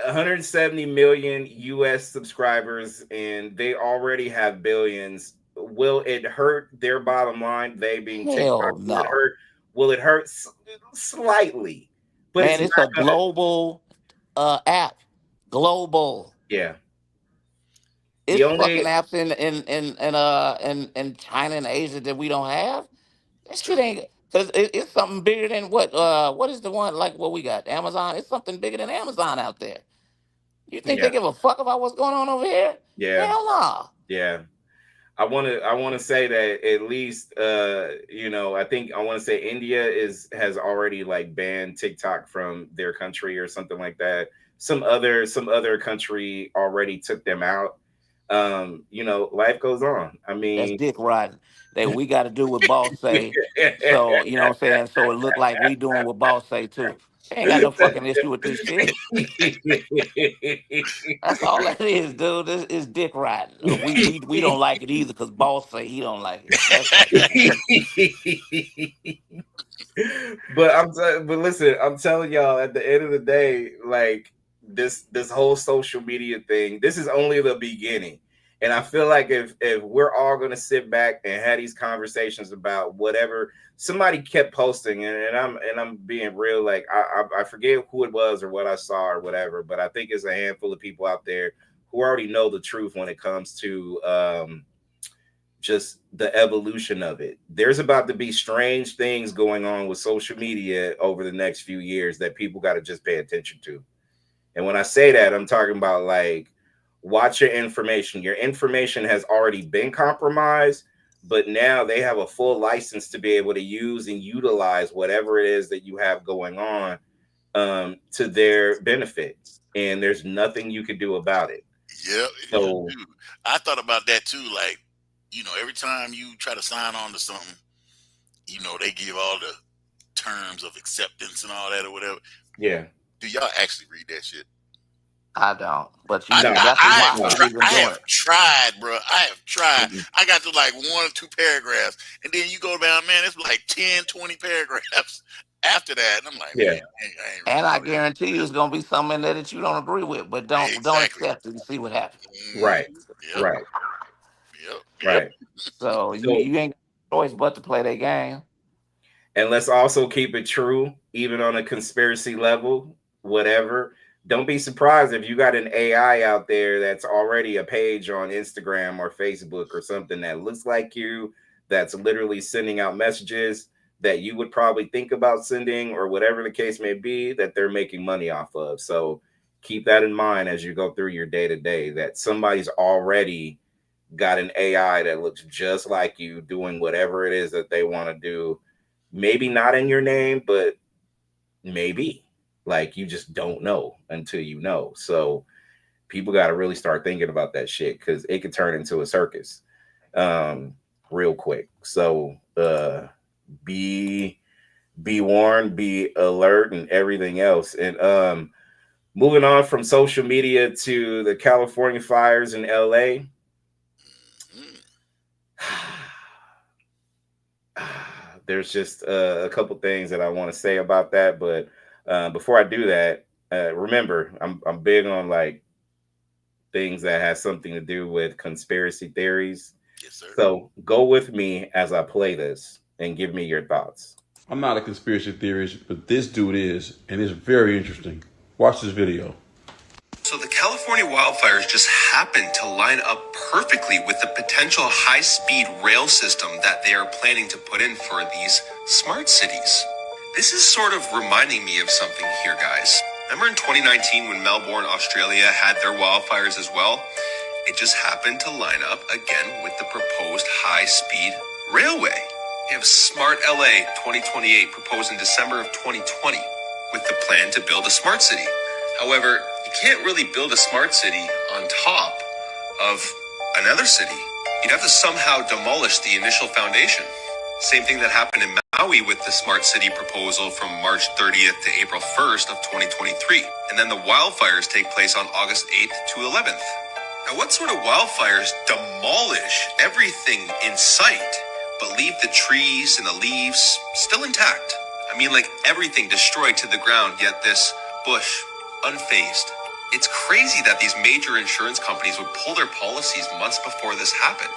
170 million US subscribers and they already have billions. Will it hurt their bottom line, they being TikTok? Hell no. Will it hurt slightly? But it's Man, not it's a gonna. global app. Global. Yeah. The It's fucking only apps in China and Asia that we don't have. That It's shit true. ain't because it's something bigger than what is the one like what we got? Amazon. It's something bigger than Amazon out there. You think yeah, they give a fuck about what's going on over here? yeah, Hell no. yeah. I want to say that at least I think I want to say India has already like banned TikTok from their country or something like that. Some other country already took them out. Life goes on. I That's mean, dick riding. That we got to do what boss say. So you know what I'm saying. So it look like we doing what boss say too. They ain't got no fucking issue with this shit. That's all that is, dude. This is dick riding. We don't like it either because boss say he don't like it. That's fucked up. But listen, I'm telling y'all, at the end of the day, like this whole social media thing, this is only the beginning. And I feel like if we're all gonna sit back and have these conversations about whatever somebody kept posting, and I'm being real, like I forget who it was or what I saw or whatever, but I think it's a handful of people out there who already know the truth when it comes to just the evolution of it. There's about to be strange things going on with social media over the next few years that people got to just pay attention to. And when I say that, I'm talking about like watch your information. Your information has already been compromised, but now they have a full license to be able to use and utilize whatever it is that you have going on to their benefit, and there's nothing you could do about it. Yep. So I thought about that too. Like, every time you try to sign on to something, they give all the terms of acceptance and all that or whatever. Yeah. Do y'all actually read that shit? I don't, but I have tried, bro. I have tried. Mm-hmm. I got to like 1 or 2 paragraphs, and then you go down, man, it's like 10, 20 paragraphs after that, and I'm like, man, I guarantee you, it's gonna be something in there that you don't agree with, but don't accept it and see what happens. Right. Yep. Right. Yep. Right. So you ain't got a choice but to play that game. And let's also keep it true, even on a conspiracy level, whatever. Don't be surprised if you got an AI out there that's already a page on Instagram or Facebook or something that looks like you, that's literally sending out messages that you would probably think about sending, or whatever the case may be, that they're making money off of. So keep that in mind as you go through your day-to-day, that somebody's already got an AI that looks just like you doing whatever it is that they want to do. Maybe not in your name, but maybe. Like, you just don't know until you know. So people got to really start thinking about that shit, because it could turn into a circus real quick. So be warned, be alert, and everything else. And moving on from social media to the California fires in LA. There's just a couple things that I want to say about that, but before I do that, remember, I'm big on like things that has something to do with conspiracy theories. Yes, sir. So go with me as I play this and give me your thoughts. I'm not a conspiracy theorist, but this dude is, and it's very interesting. Watch this video. So the California wildfires just happened to line up perfectly with the potential high-speed rail system that they are planning to put in for these smart cities. This is sort of reminding me of something here, guys. Remember in 2019 when Melbourne, Australia had their wildfires as well? It just happened to line up again with the proposed high-speed railway. We have Smart LA 2028 proposed in December of 2020 with the plan to build a smart city. However, you can't really build a smart city on top of another city. You'd have to somehow demolish the initial foundation. Same thing that happened in Maui with the smart city proposal from March 30th to April 1st of 2023. And then the wildfires take place on August 8th to 11th. Now, what sort of wildfires demolish everything in sight, but leave the trees and the leaves still intact? I mean, like everything destroyed to the ground, yet this bush unfazed. It's crazy that these major insurance companies would pull their policies months before this happened.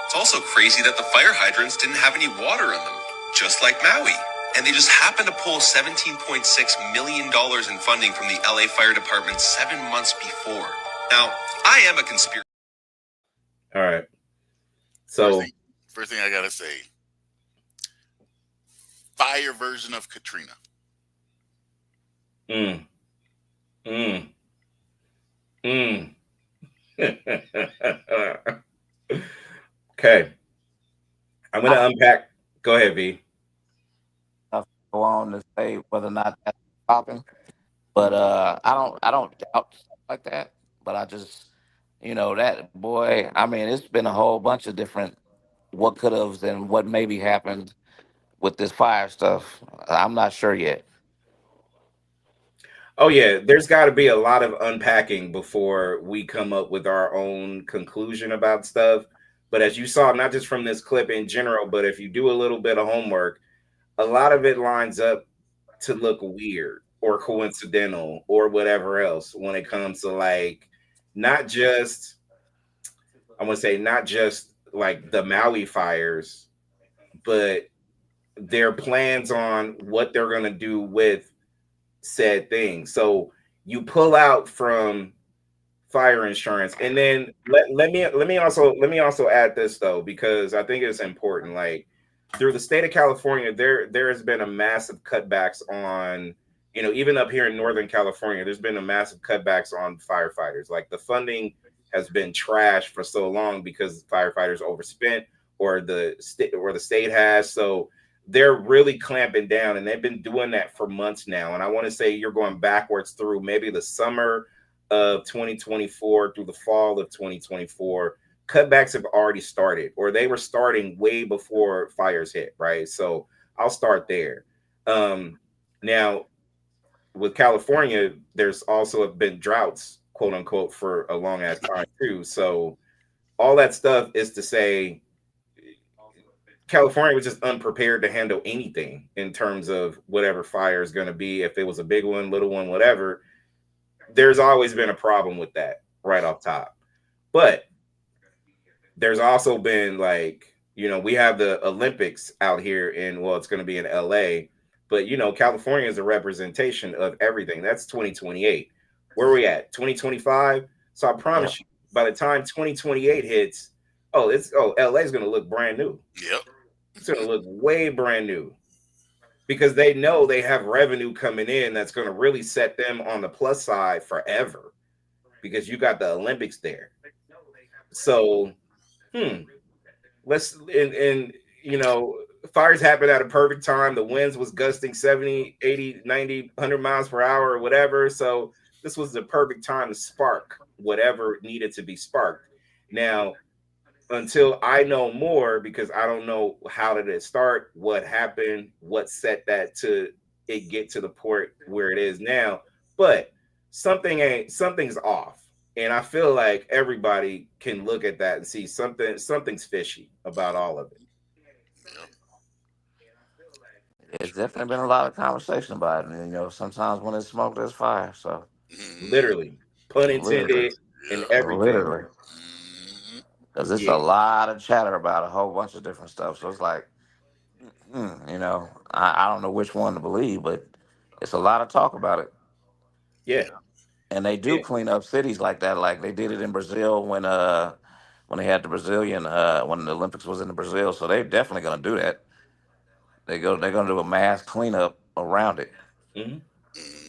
It's also crazy that the fire hydrants didn't have any water in them, just like Maui. And they just happened to pull $17.6 million in funding from the LA Fire Department 7 months before. Now, I am a conspiracy. All right. So first thing I gotta say, fire version of Katrina. Okay. I'm going to unpack. Go ahead, V. Go on to say whether or not that's popping, but I don't doubt stuff like that. But I just, that boy. I mean, it's been a whole bunch of different what could have and what maybe happened with this fire stuff. I'm not sure yet. Oh, yeah. There's got to be a lot of unpacking before we come up with our own conclusion about stuff. But as you saw, not just from this clip in general, but if you do a little bit of homework, a lot of it lines up to look weird or coincidental or whatever else when it comes to like not just like the Maui fires, but their plans on what they're going to do with said thing. So you pull out from fire insurance, and then let me also add this though, because I think it's important. Like through the state of California, there has been a massive cutbacks on, even up here in Northern California, there's been a massive cutbacks on firefighters. Like the funding has been trashed for so long because firefighters overspent or the state has. So they're really clamping down, and they've been doing that for months now. And I want to say you're going backwards through maybe the summer of 2024 through the fall of 2024. Cutbacks have already started, or they were starting way before fires hit, right? So I'll start there. Now, with California, there's also been droughts, quote unquote, for a long ass time too. So all that stuff is to say California was just unprepared to handle anything in terms of whatever fire is going to be. If it was a big one, little one, whatever, there's always been a problem with that right off top. But there's also been we have the Olympics out here it's going to be in LA, but California is a representation of everything. That's 2028. Where are we at? 2025. So I promise you, by the time 2028 hits, LA is going to look brand new. Yep. It's going to look way brand new because they know they have revenue coming in that's going to really set them on the plus side forever because you got the Olympics there. So, fires happen at a perfect time. The winds was gusting 70, 80, 90, 100 miles per hour or whatever. So this was the perfect time to spark whatever needed to be sparked. Now, until I know more, because I don't know how did it start, what happened, what set that to it get to the point where it is now. But something's off. And I feel like everybody can look at that and see something's fishy about all of it. It's definitely been a lot of conversation about it. And, sometimes when there's smoke, there's fire. So literally, pun intended, and everything. Literally. Because it's a lot of chatter about a whole bunch of different stuff. So it's like, I don't know which one to believe, but it's a lot of talk about it. Yeah. And they do clean up cities like that. Like they did it in Brazil when they had the Brazilian when the Olympics was in Brazil. So they're definitely gonna do that. They're gonna do a mass cleanup around it. Mm-hmm.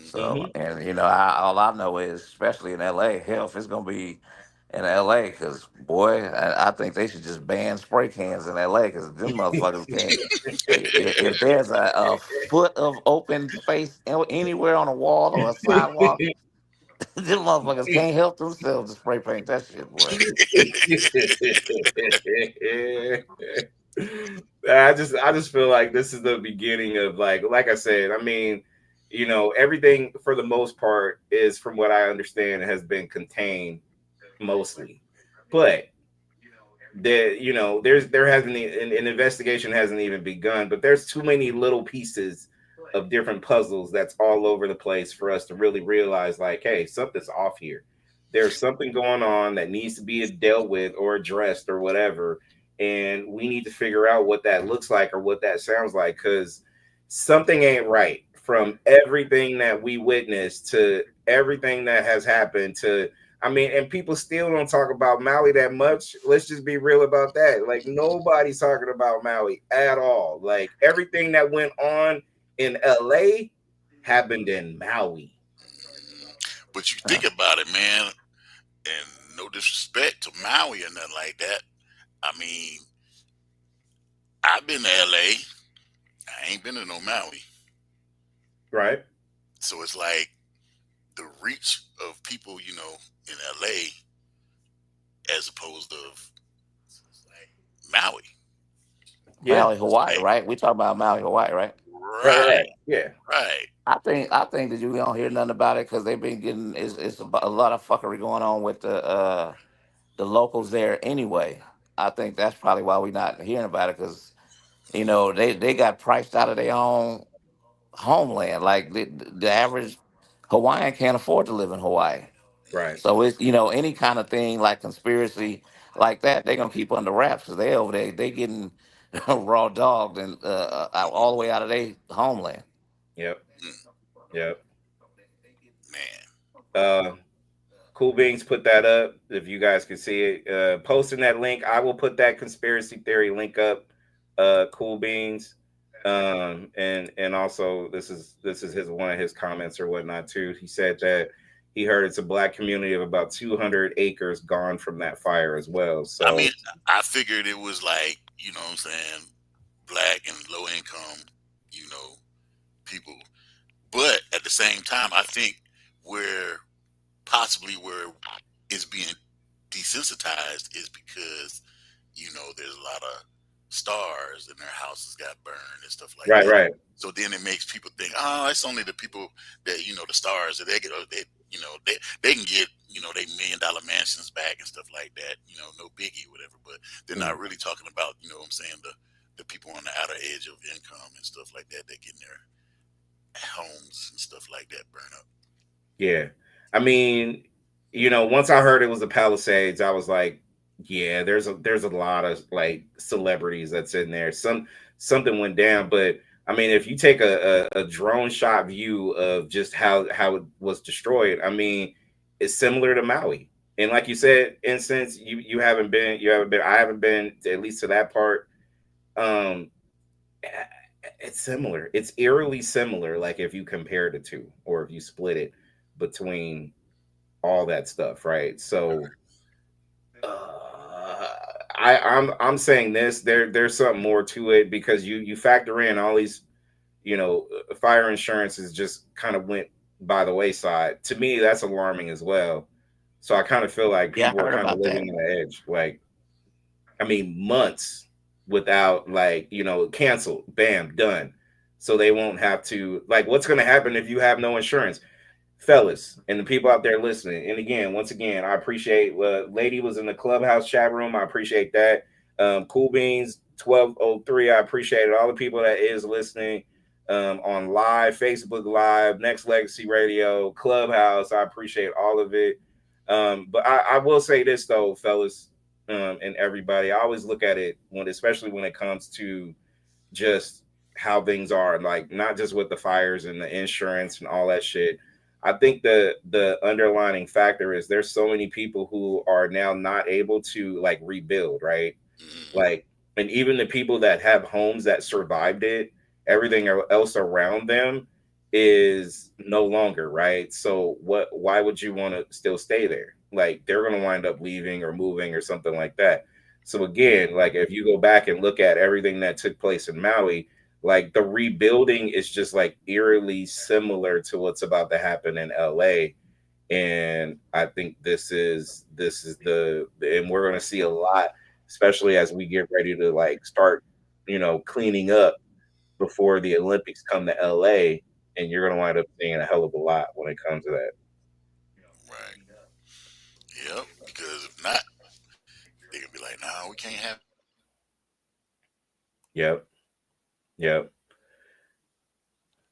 So and all I know is, especially in LA, health is gonna be in LA because boy, I think they should just ban spray cans in LA because them motherfuckers can't. If there's a foot of open space anywhere on a wall or a sidewalk, them motherfuckers can't help themselves to spray paint that shit, boy. I just feel like this is the beginning of like I said, I mean, everything for the most part is, from what I understand, has been contained mostly. But there hasn't an investigation hasn't even begun, but there's too many little pieces of different puzzles that's all over the place for us to really realize like, hey, something's off here. There's something going on that needs to be dealt with or addressed or whatever. And we need to figure out what that looks like or what that sounds like, because something ain't right from everything that we witnessed to everything that has happened to, and people still don't talk about Maui that much. Let's just be real about that. Like, nobody's talking about Maui at all. Like, everything that went on in LA happened in Maui. But you think about it, man, and no disrespect to Maui or nothing like that. I've been to LA. I ain't been to no Maui. Right. So it's like the reach of people, in LA as opposed to Maui. Yeah. Maui, Hawaii, right? We talk about Maui, Hawaii, right? Right. Yeah. Right. I think that you don't hear nothing about it because they've been getting it's a lot of fuckery going on with the locals there anyway. I think that's probably why we're not hearing about it because they got priced out of their own homeland. Like the average Hawaiian can't afford to live in Hawaii. Right. So it's any kind of thing like conspiracy like that they're gonna keep under wraps because they over there they getting raw dogged and all the way out of their homeland. Yep. Man. Cool Beans put that up. If you guys can see it, posting that link, I will put that conspiracy theory link up. Cool Beans, and also this is his one of his comments or whatnot too. He said that he heard it's a black community of about 200 acres gone from that fire as well. So I figured it was like you know what I'm saying, black and low income, you know, people. But at the same time, I think where it's being desensitized is because, you know, there's a lot of stars and their houses got burned and stuff like Right, that. right. So then it makes people think, oh, it's only the people that, you know, the stars that they get, you know, they can get, you know, they $1 million mansions back and stuff like that, you know, no biggie, whatever. But they're not really talking about, you know what I'm saying, the people on the outer edge of income and stuff like that getting their homes and stuff like that burn up. Yeah. I mean, you know, once I heard it was the Palisades, I was like, yeah, there's a lot of like celebrities that's in there. Something went down, but I mean, if you take a drone shot view of just how it was destroyed, I mean, it's similar to Maui. And like you said, instance, you haven't been, I haven't been at least to that part. Um, it's similar. It's eerily similar. Like if you compare the two, or if you split it between all that stuff, right? So I'm saying this. There's something more to it because you factor in all these, you know, fire insurance is just kind of went by the wayside. To me, that's alarming as well. So I kind of feel like Yeah, people I are heard kind of about that. living on the edge. Like, I mean, months without, like, you know, canceled, bam, done. So they won't have to, like, what's going to happen if you have no insurance? Fellas and the people out there listening. And again, once again, I appreciate lady was in the Clubhouse chat room. I appreciate that. Cool Beans 1203. I appreciate it. All the people that is listening on live, Facebook Live, Next Legacy Radio, Clubhouse. I appreciate all of it. But I will say this though, fellas, and everybody. I always look at it especially when it comes to just how things are, like not just with the fires and the insurance and all that shit. I think the underlining factor is there's so many people who are now not able to like rebuild, right? Like, and even the people that have homes that survived it, everything else around them is no longer, right? So why would you want to still stay there? Like they're going to wind up leaving or moving or something like that. So again, like if you go back and look at everything that took place in Maui, like the rebuilding is just like eerily similar to what's about to happen in LA. And I think this is and we're going to see a lot, especially as we get ready to like start, you know, cleaning up before the Olympics come to LA, and you're going to wind up seeing a hell of a lot when it comes to that. Right. Yep. Because if not, they're gonna be like, no, we can't have. Yep. Yep.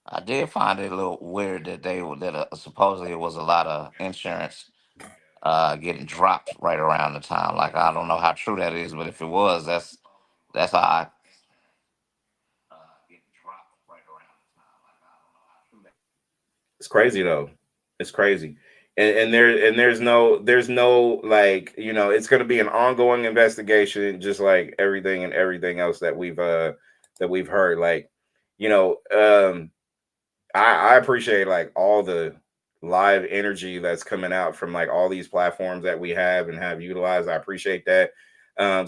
I did find it a little weird that supposedly it was a lot of insurance getting dropped right around the time. Like I don't know how true that is, but if it was, that's how I. It's crazy though. It's crazy. And there's no like, you know, it's going to be an ongoing investigation, just like everything and everything else that we've heard. Like, you know, I appreciate like all the live energy that's coming out from like all these platforms that we have and have utilized. I appreciate that.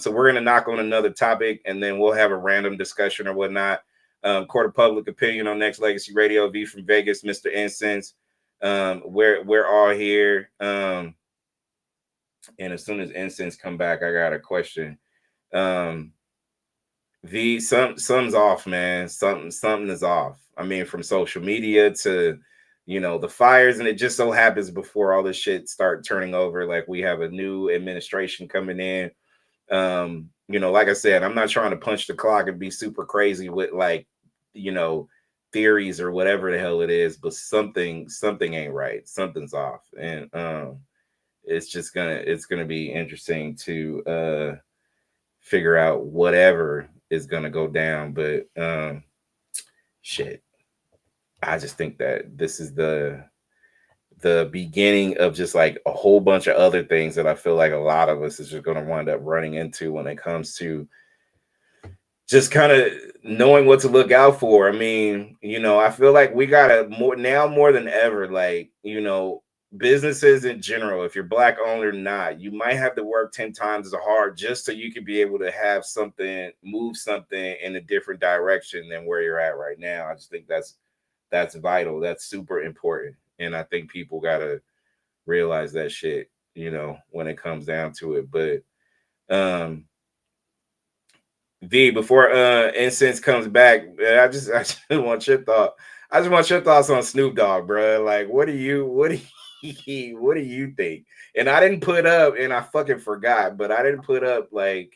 So we're gonna knock on another topic and then we'll have a random discussion or whatnot. Court of public opinion on Next Legacy Radio. V from Vegas, Mr. Incense. We're all here. And as soon as Incense come back, I got a question. Something's off, man. Something is off. I mean, from social media to, you know, the fires, and it just so happens before all this shit start turning over, like we have a new administration coming in. You know, like I said, I'm not trying to punch the clock and be super crazy with like, you know, theories or whatever the hell it is, but something ain't right. Something's off, and it's gonna be interesting to figure out whatever is gonna go down. But shit, I just think that this is the beginning of just like a whole bunch of other things that I feel like a lot of us is just gonna wind up running into when it comes to just kind of knowing what to look out for. I mean, you know, I feel like we gotta more than ever, like, you know, businesses in general, if you're black owned or not, you might have to work 10 times as hard just so you can be able to have something, move something in a different direction than where you're at right now. I just think that's vital. That's super important. And I think people gotta realize that shit, when it comes down to it. But V, before Incense comes back, I just want your thought. I just want your thoughts on Snoop Dogg, bro. Like, what do you think? And I didn't put up, and I fucking forgot, but I didn't put up like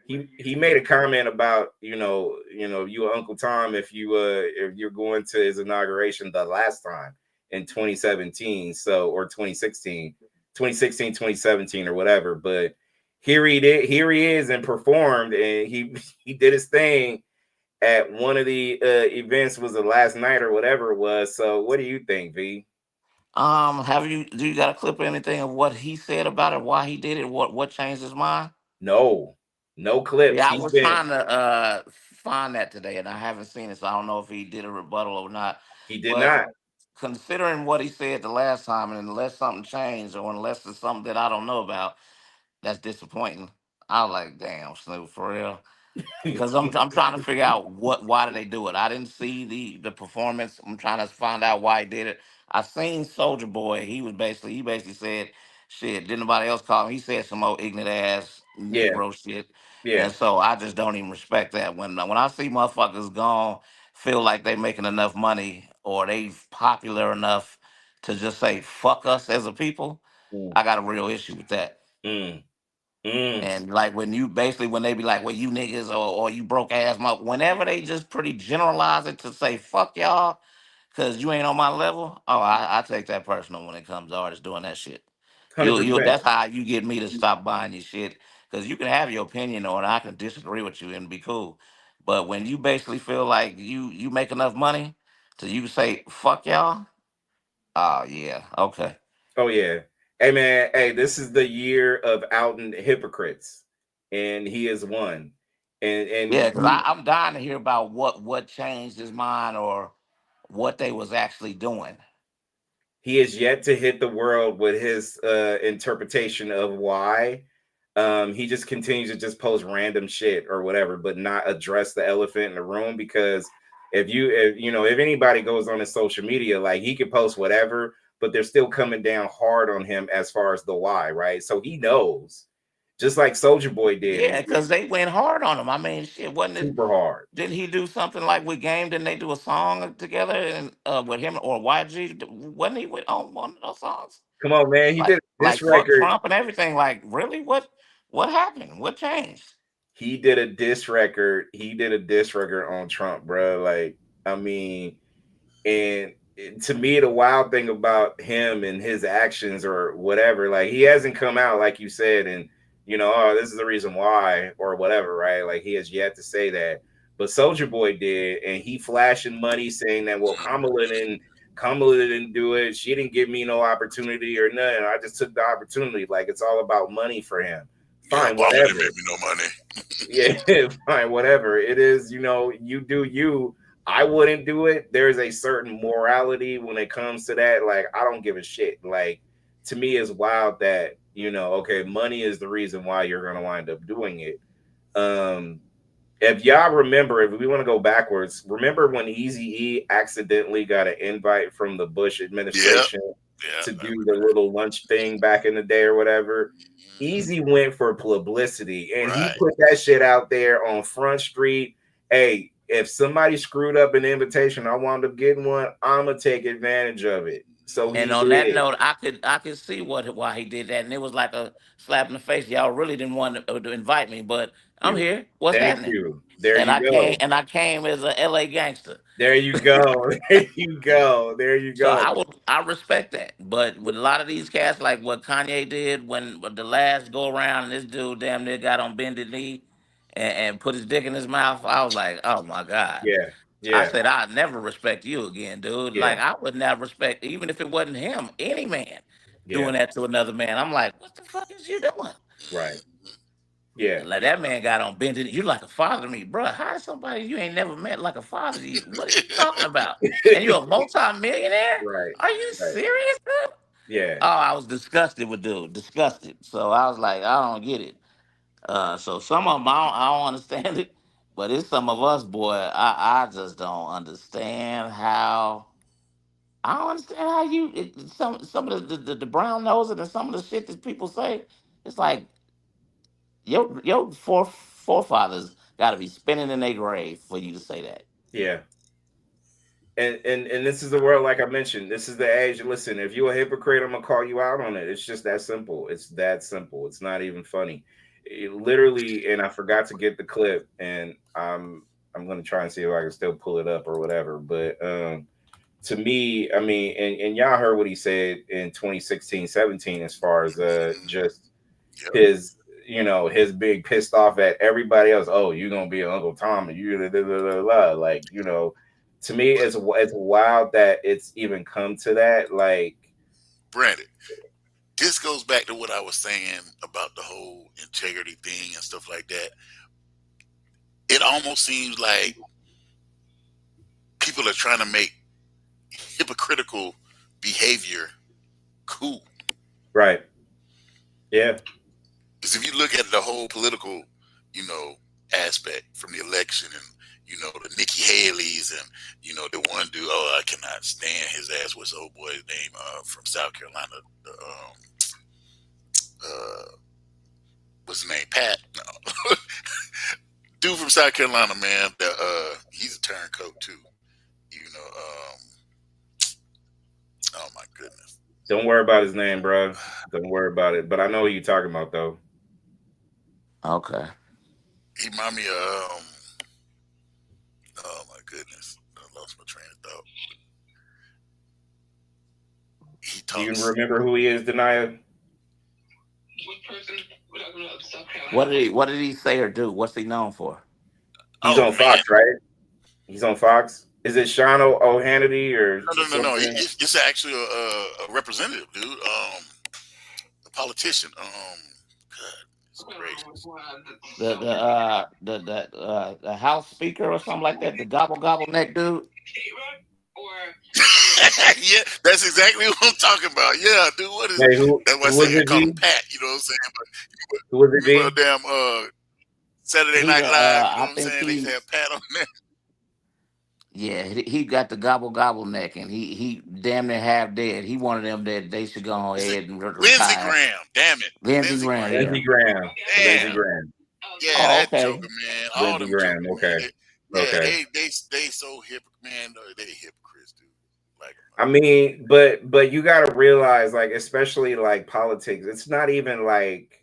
he made a comment about you Uncle Tom if you're going to his inauguration the last time in 2017, or 2016, 2017 or whatever. But here he is and performed, and he did his thing at one of the events, was the last night or whatever it was. So what do you think, V? Do you got a clip or anything of what he said about it, why he did it, what changed his mind? No clips. Yeah, I was trying to find that today, and I haven't seen it, so I don't know if he did a rebuttal or not. He did But not. considering what he said the last time, and unless something changed, or unless it's something that I don't know about, that's disappointing. I was like, damn, Snoop, for real. Because I'm trying to figure out why did they do it. I didn't see the performance. I'm trying to find out why he did it. I seen Soldier Boy. He basically said, shit, didn't nobody else call him? He said some old ignorant ass Yeah, Negro shit. yeah. And so I just don't even respect that. When I see motherfuckers gone feel like they making enough money or they popular enough to just say fuck us as a people, Mm, I got a real issue with that. mm, mm. And like when they be like, well, you niggas or you broke ass whenever they just pretty generalize it to say fuck y'all, cause you ain't on my level. Oh, I take that personal when it comes to artists doing that shit. You 100%. that's how you get me to stop buying your shit. Cause you can have your opinion on it, I can disagree with you and be cool. But when you basically feel like you make enough money to you say fuck y'all, oh yeah, okay. Oh yeah. Hey man, hey, this is the year of outing hypocrites, and he is one. Yeah, And because I'm dying to hear about what changed his mind or what they was actually doing. he is yet to hit the world with his interpretation of why. He just continues to just post random shit or whatever, but not address the elephant in the room. Because if anybody goes on his social media, like, he can post whatever, but they're still coming down hard on him as far as the why, right? So he knows, just like Soldier Boy did, and Yeah, because they went hard on him. I mean, shit, wasn't it? super hard. Didn't he do something like with Game? Didn't they do a song together and with him or YG? Wasn't he with on one of those songs? Come on, man. He Like did this like fuck record. Trump and everything. Like really, what happened? What changed? He did a diss record. He did a diss record on Trump, bro. Like, I mean, and to me, the wild thing about him and his actions or whatever, like, he hasn't come out, like you said, and oh, this is the reason why or whatever, right? Like, he has yet to say that. But Soldier Boy did, and he flashing money saying that, well, Kamala didn't do it. She didn't give me no opportunity or nothing. I just took the opportunity. Like, it's all about money for him. Yeah, Fine, Obama didn't whatever. make me no money. Yeah, fine, whatever. It is, you do you. I wouldn't do it. There's a certain morality when it comes to that. Like, I don't give a shit. Like, to me, it's wild that, okay, money is the reason why you're gonna wind up doing it. If y'all remember, if we want to go backwards, remember when Eazy-E accidentally got an invite from the Bush administration Yeah, to I do remember the that. little lunch thing back in the day or whatever? Eazy went for publicity, and he Right. put that shit out there on Front Street. Hey, if somebody screwed up an invitation, I wound up getting one, I'm gonna take advantage of it. So And he on that did. note, I could see why he did that, and it was like a slap in the face. Y'all really didn't want to invite me, but I'm You. here. What's Thank happening? you. There And you I came go. and I came as a LA gangster. There you go. There you go. There you So go. I respect that. But with a lot of these cats, like what Kanye did when with the last go around, and this dude damn near got on bended knee and put his dick in his mouth, I was like, oh my god. Yeah. I Yeah. said I'd never respect you again, dude. Yeah. Like I would never respect, even if it wasn't him, any man Yeah. doing that to another man. I'm like, what the fuck is you doing? Right. Yeah. And like that man got on bended. You like a father to me, bro. How is somebody you ain't never met like a father to you? What are you talking about? And you're a multi-millionaire? Right. Are you Right. serious, dude? Yeah. Oh, I was disgusted with dude, disgusted. So I was like, I don't get it. So some of them I don't understand it, but it's some of us, boy. I just don't understand how. I don't understand how some of the brown nosing and some of the shit that people say. It's like your forefathers got to be spinning in their grave for you to say that. Yeah. And this is the world, like I mentioned. This is the age. Listen, if you're a hypocrite, I'm gonna call you out on it. It's just that simple. It's that simple. It's not even funny. It literally, and I forgot to get the clip, and I'm gonna try and see if I can still pull it up or whatever. But to me, I mean, and y'all heard what he said in 2016, 17, as far as just Yep. his, his being pissed off at everybody else. Oh, you're gonna be an Uncle Tom, and you like, to me, it's wild that it's even come to that. Like, Brandon, this goes back to what I was saying about the whole integrity thing and stuff like that. It almost seems like people are trying to make hypocritical behavior cool. right? Yeah, Because if you look at the whole political, aspect from the election and, the Nikki Haley's and, the one dude, oh, I cannot stand his ass. What's the old boy's name from South Carolina? What's his name? Pat? No. Dude from South Carolina, man. He's a turncoat too. Oh my goodness. don't worry about his name, bro. Don't worry about it. But I know who you're talking about, though. Okay. He remind me of oh my goodness. I lost my train of thought. He Do you talks. remember who he is, Denia? What did he say or do? What's he known for? He's Oh on man. Fox, right? He's on Fox. Is it Sean O'Hannity or No. something? It's actually a representative, dude. A politician. God, it's gracious. The House Speaker or something like that. The gobble neck dude. Yeah, that's exactly what I'm talking about. Yeah, dude. What is? Hey, That's why I who say was I it, call G? him Pat. You know what I'm saying? But Who was it, remember G? damn Saturday He's Night Live. You know I what I'm think saying? They used to have Pat on there. yeah, he got the gobble neck, and he damn near half dead. He one of them that they should go Is it ahead and Lindsey retire. Graham? Damn it, Lindsey Lindsey Graham, Graham. yeah. Lindsey Graham. Lindsey Damn. Graham. Yeah, Oh, that okay. Joker, man. All Lindsey them Graham. Jokers, Okay. man. Okay. They so man. They hypocrites, dude. Like, I mean, but you got to realize, like, especially like politics, it's not even like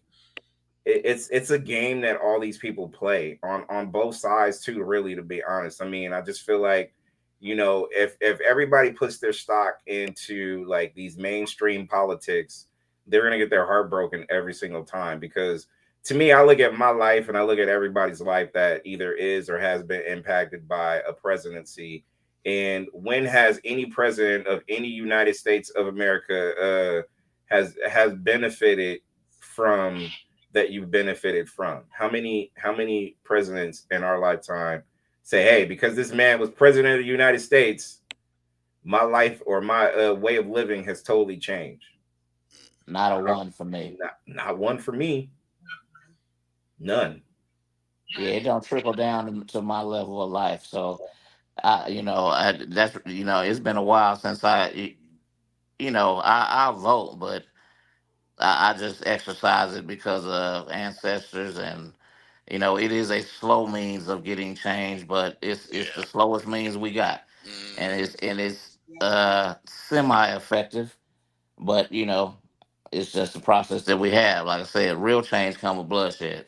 it's a game that all these people play on both sides too. Really, to be honest, I mean, I just feel like, if everybody puts their stock into like these mainstream politics, they're gonna get their heart broken every single time. Because to me, I look at my life and I look at everybody's life that either is or has been impacted by a presidency. And when has any president of any United States of America has benefited from that you've benefited from? How many presidents in our lifetime say, "Hey, because this man was president of the United States, my life or my way of living has totally changed"? Not a one for me. Not one for me. None. Yeah, it don't trickle down to my level of life. So, that's it's been a while since I vote, but I just exercise it because of ancestors, and it is a slow means of getting change, but it's the yeah. slowest means we got, and Mm-hmm. it's semi effective, but it's just the process that we have. Like I said, real change come with bloodshed.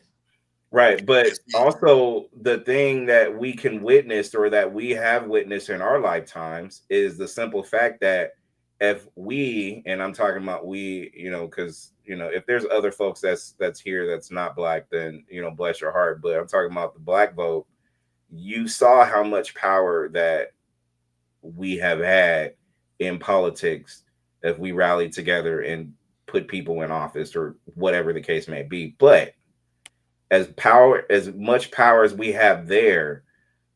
Right. But It's the also, the thing that we can witness or that we have witnessed in our lifetimes is the simple fact that if we, and I'm talking about we, because, if there's other folks that's here that's not black, then, bless your heart. But I'm talking about the black vote. You saw how much power that we have had in politics if we rallied together and put people in office or whatever the case may be. But as much power as we have there,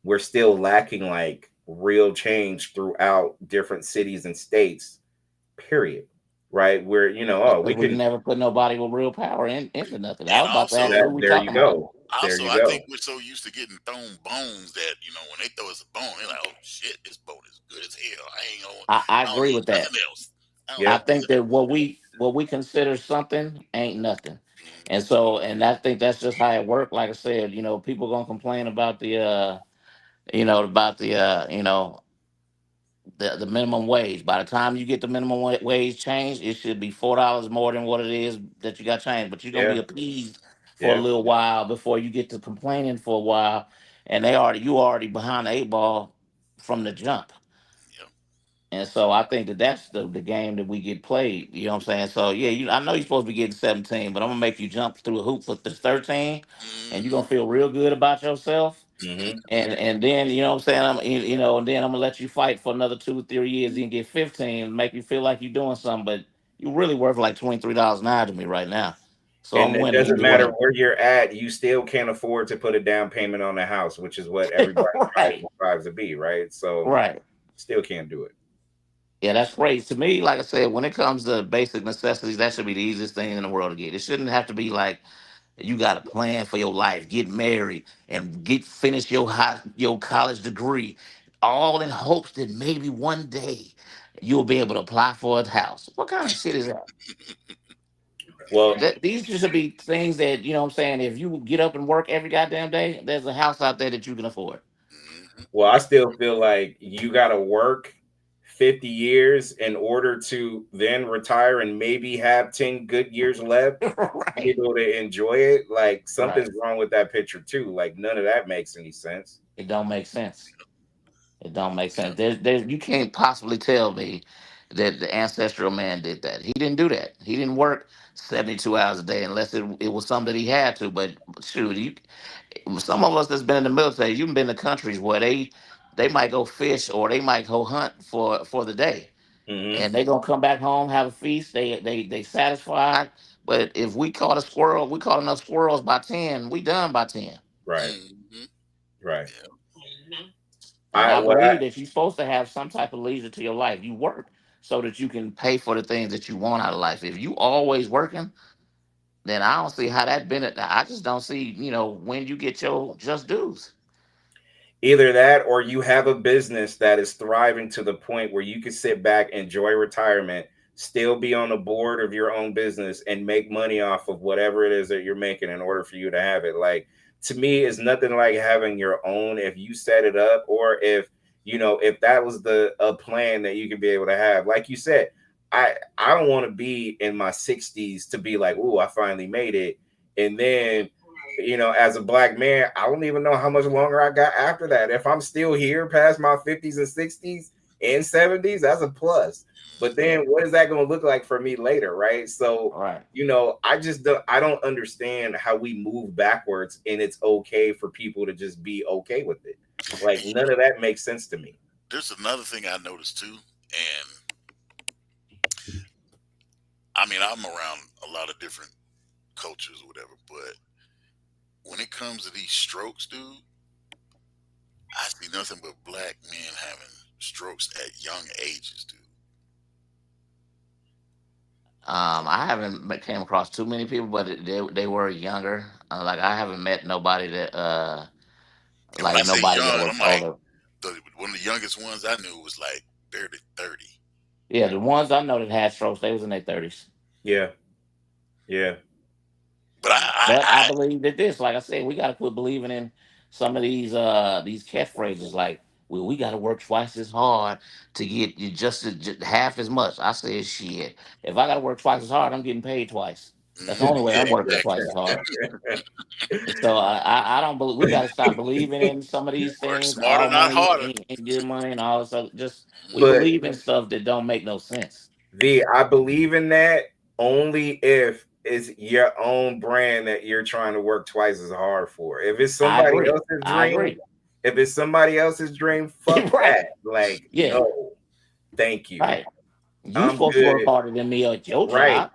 we're still lacking like real change throughout different cities and states. Period. right? Where we we can. never put nobody with real power into nothing. I And was about to also, ask you, who we There you talking about? go. There you I go. think we're so used to getting thrown bones that when they throw us a bone, they're like, "Oh shit, this bone is good as hell. I I don't agree need with that. nothing else. I don't I Yep. need think nothing." that what we consider something ain't nothing. And I think that's just how it worked. Like I said, people gonna complain about the minimum wage. By the time you get the minimum wage changed, it should be $4 more than what it is that you got changed. But you're gonna be Yeah. appeased for a Yeah. little while before you get to complaining for a while, and you already behind the 8 ball from the jump. Yep. And so I think that that's the game that we get played. You know what I'm saying? So yeah, I know you're supposed to be getting 17, but I'm gonna make you jump through a hoop for this 13, and you're Mm-hmm. gonna feel real good about yourself. Mm-hmm. And then you know what I'm saying, and then I'm gonna let you fight for another 2 or 3 years and get 15, make you feel like you're doing something, but you really worth like $23 an hour to me right now. So And I'm it winning doesn't either matter way. where you're at, you still can't afford to put a down payment on the house, which is what everybody Right, strives to be, right? So right. still can't do it. Yeah, that's great. To me, like I said, when it comes to basic necessities, that should be the easiest thing in the world to get. It shouldn't have to be like you got a plan for your life, get married, and finish your college degree, all in hopes that maybe one day you'll be able to apply for a house. What kind of shit is that? Well, These should be things that, you know what I'm saying, if you get up and work every goddamn day, there's a house out there that you can afford. Mm-hmm. well, I still feel like you got to work 50 years in order to then retire and maybe have 10 good years left to be Right. able to enjoy it. Like Right. something's wrong with that picture too. Like none of that makes any sense. It don't make sense. It don't make Yep. sense. You can't possibly tell me that the ancestral man did that. He didn't do that. He didn't work 72 hours a day unless it was something that he had to. But shoot, some of us that's been in the military, you've been to countries where they might go fish or they might go hunt for the day, Mm-hmm. and they gonna come back home, have a feast. They satisfied. But if we caught a squirrel, we caught enough squirrels by 10. We done by 10. Right. Mm-hmm. Right. Yep. And I I what I believe that you're supposed to have some type of leisure to your life. You work so that you can pay for the things that you want out of life. If you always working, then I don't see how that benefit. I just don't see, when you get your just dues. Either that or you have a business that is thriving to the point where you can sit back, enjoy retirement, still be on the board of your own business and make money off of whatever it is that you're making in order for you to have it. Like to me, it's nothing like having your own if you set it up or if that was the a plan that you can be able to have. Like you said, I don't want to be in my 60s to be like, "Ooh, I finally made it." And then as a black man, I don't even know how much longer I got after that. If I'm still here past my 50s and 60s and 70s, that's a plus. But Yeah, then what is that going to look like for me later, right? So, all right. I don't understand how we move backwards and it's okay for people to just be okay with it. Like And none of that makes sense to me. there's another thing I noticed too, and I mean I'm around a lot of different cultures or whatever, but when it comes to these strokes, dude, I see nothing but black men having strokes at young ages, dude. I haven't came across too many people, but they were younger. Like I haven't met nobody that And when I say nobody that young, was I'm like, older. one of the youngest ones I knew was like barely 30. Yeah, the ones I know that had strokes, they was in their 30s. Yeah. Yeah. But But I believe that like I said, we got to quit believing in some of these catchphrases like, "Well, we got to work twice as hard to get you just half as much." I said, "Shit, if I got to work twice as hard, I'm getting paid twice. That's the only way yeah, I'm working exactly. twice as hard." And so I don't believe we got to stop believing in some of these Work things. smarter, All not money harder. ain't good money and all this other. Just we Mm-hmm. But believe in stuff that don't make no sense. I believe in that only if it's your own brand that you're trying to work twice as hard for. If it's I somebody agree. else's I dream, agree. fuck Right. that. Like, Yeah. no, thank you. Right. You I'm supposed to work good. harder than me at your Right, job.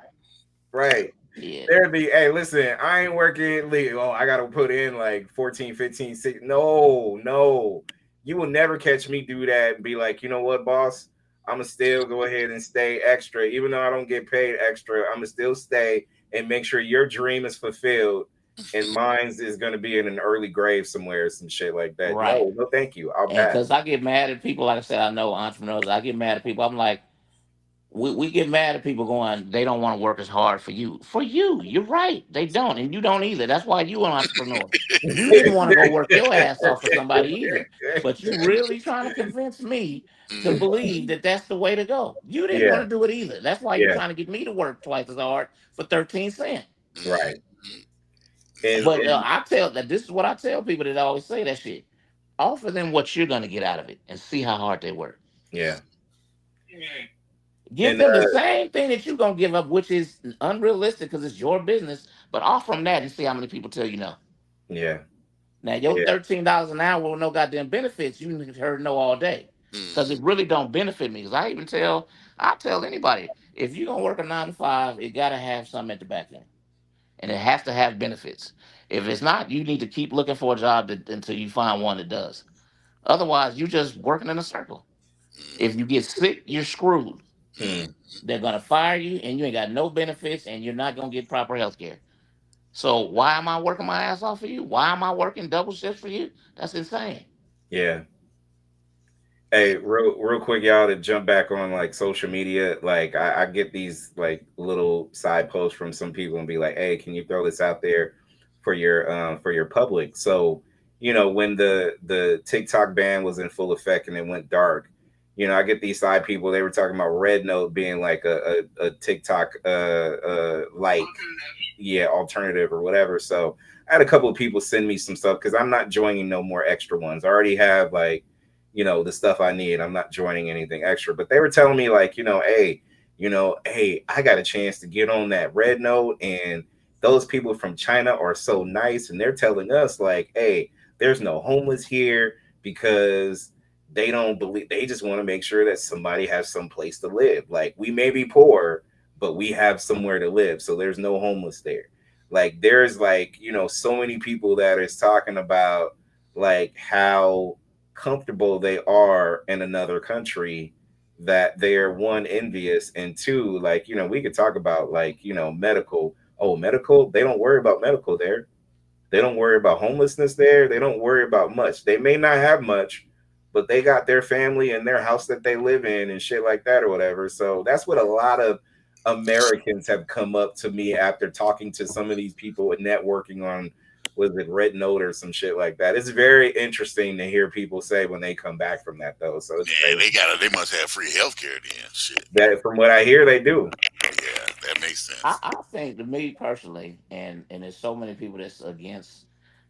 right. Yeah. There'd be, hey, listen, I ain't working legal. Oh, I gotta put in like 14, 15, 6. No, no. You will never catch me do that and be like, you know what, boss? I'm gonna still go ahead and stay extra, even though I don't get paid extra. I'm gonna still stay and make sure your dream is fulfilled, and mine's is gonna be in an early grave somewhere, some shit like that. Right. No, thank you. I'll And pass. because I get mad at people, like I said, I know entrepreneurs. I get mad at people. I'm like, we get mad at people going, they don't want to work as hard for you. For you, you're right. They don't, and you don't either. That's why you an entrepreneur. You didn't want to go work your ass off for somebody either. But you really trying to convince me to believe that that's the way to go. You didn't Yeah, want to do it either. That's why you're yeah, trying to get me to work twice as hard for 13 cents. right. And, But and I tell that this is what I tell people that always say that shit. Offer them what you're gonna get out of it and see how hard they work. yeah, Give and them the same thing that you're gonna give up, which is unrealistic because it's your business. But offer them that and see how many people tell you no. yeah, Now your yeah, $13 an hour with no goddamn benefits, you heard no all day because it really don't benefit me. Because I tell anybody if you're gonna work a 9 to 5, it gotta have something at the back end, and it has to have benefits. If it's not, you need to keep looking for a job until you find one that does. Otherwise, you're just working in a circle. If you get sick, you're screwed. hmm, They're gonna fire you, and you ain't got no benefits, and you're not gonna get proper health care. So why am I working my ass off for you? Why am I working double shifts for you? That's insane. yeah. Hey, real quick, y'all, to jump back on like social media, like I get these like little side posts from some people and be like, hey, can you throw this out there for your public? So, when the TikTok ban was in full effect and it went dark, I get these side people, they were talking about Rednote being like a TikTok like alternative or whatever. So I had a couple of people send me some stuff because I'm not joining no more extra ones. I already have like the stuff I need. I'm not joining anything extra. But they were telling me like, hey, I got a chance to get on that Red Note, and those people from China are so nice, and they're telling us like, hey, there's no homeless here because they don't believe, they just want to make sure that somebody has some place to live. Like, we may be poor, but we have somewhere to live. So there's no homeless there. Like, there's like, so many people that is talking about like how comfortable they are in another country, that they're one envious, and two, like, we could talk about like, medical. Oh, medical, they don't worry about medical there. They don't worry about homelessness there. They don't worry about much. They may not have much, but they got their family and their house that they live in and shit like that or whatever. So that's what a lot of Americans have come up to me after talking to some of these people and networking on, was it Red Note or some shit like that. It's very interesting to hear people say when they come back from that though. So it's they must have free healthcare then. Shit. that, from what I hear, they do. Yeah, that makes sense. I think to me personally, and there's so many people that's against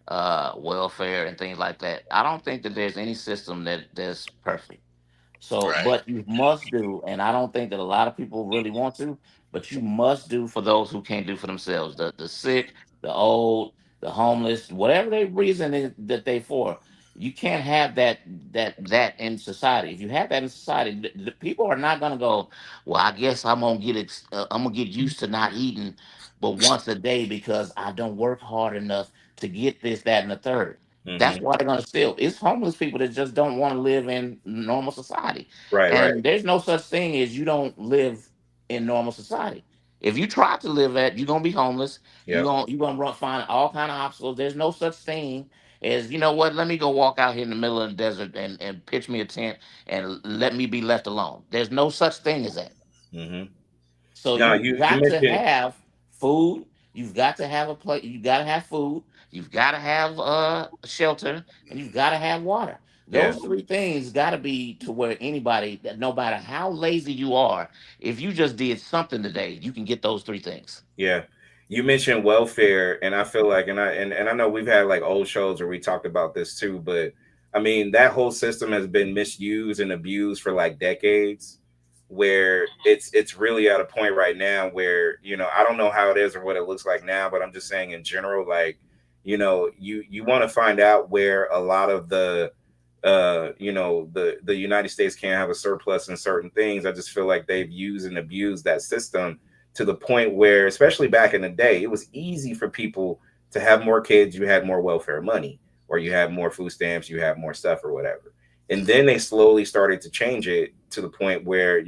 welfare and things like that. I don't think that there's any system that's perfect. So, Right. but you must do, and I don't think that a lot of people really want to, but you must do for those who can't do for themselves. The sick, the old, the homeless, whatever they reason that they for. You can't have that in society. If you have that in society, the people are not gonna go, well, I guess I'm gonna get used to not eating but once a day because I don't work hard enough to get this, that, and the third. That's Mm-hmm. why they're gonna steal. It's homeless people that just don't want to live in normal society. Right, right. And there's no such thing as you don't live in normal society. If you try to live that, you're gonna be homeless. Yep. You're gonna find all kind of obstacles. There's no such thing as, you know what, let me go walk out here in the middle of the desert and pitch me a tent and let me be left alone. There's no such thing as that. Mm-hmm. So Now you've you got to mentioned, have food. You've got to have a place. You got to have food. You've got to have shelter, and you've got to have water. yeah. Those three things got to be to where anybody, that no matter how lazy you are, if you just did something today, you can get those three things. Yeah. You mentioned welfare, and I feel like, and I know we've had like old shows where we talked about this too, but I mean, that whole system has been misused and abused for like decades, where it's really at a point right now where, I don't know how it is or what it looks like now, but I'm just saying in general, like, you want to find out where a lot of the United States can't have a surplus in certain things. I just feel like they've used and abused that system to the point where, especially back in the day, it was easy for people to have more kids. You had more welfare money, or you had more food stamps, you had more stuff or whatever. And then they slowly started to change it to the point where,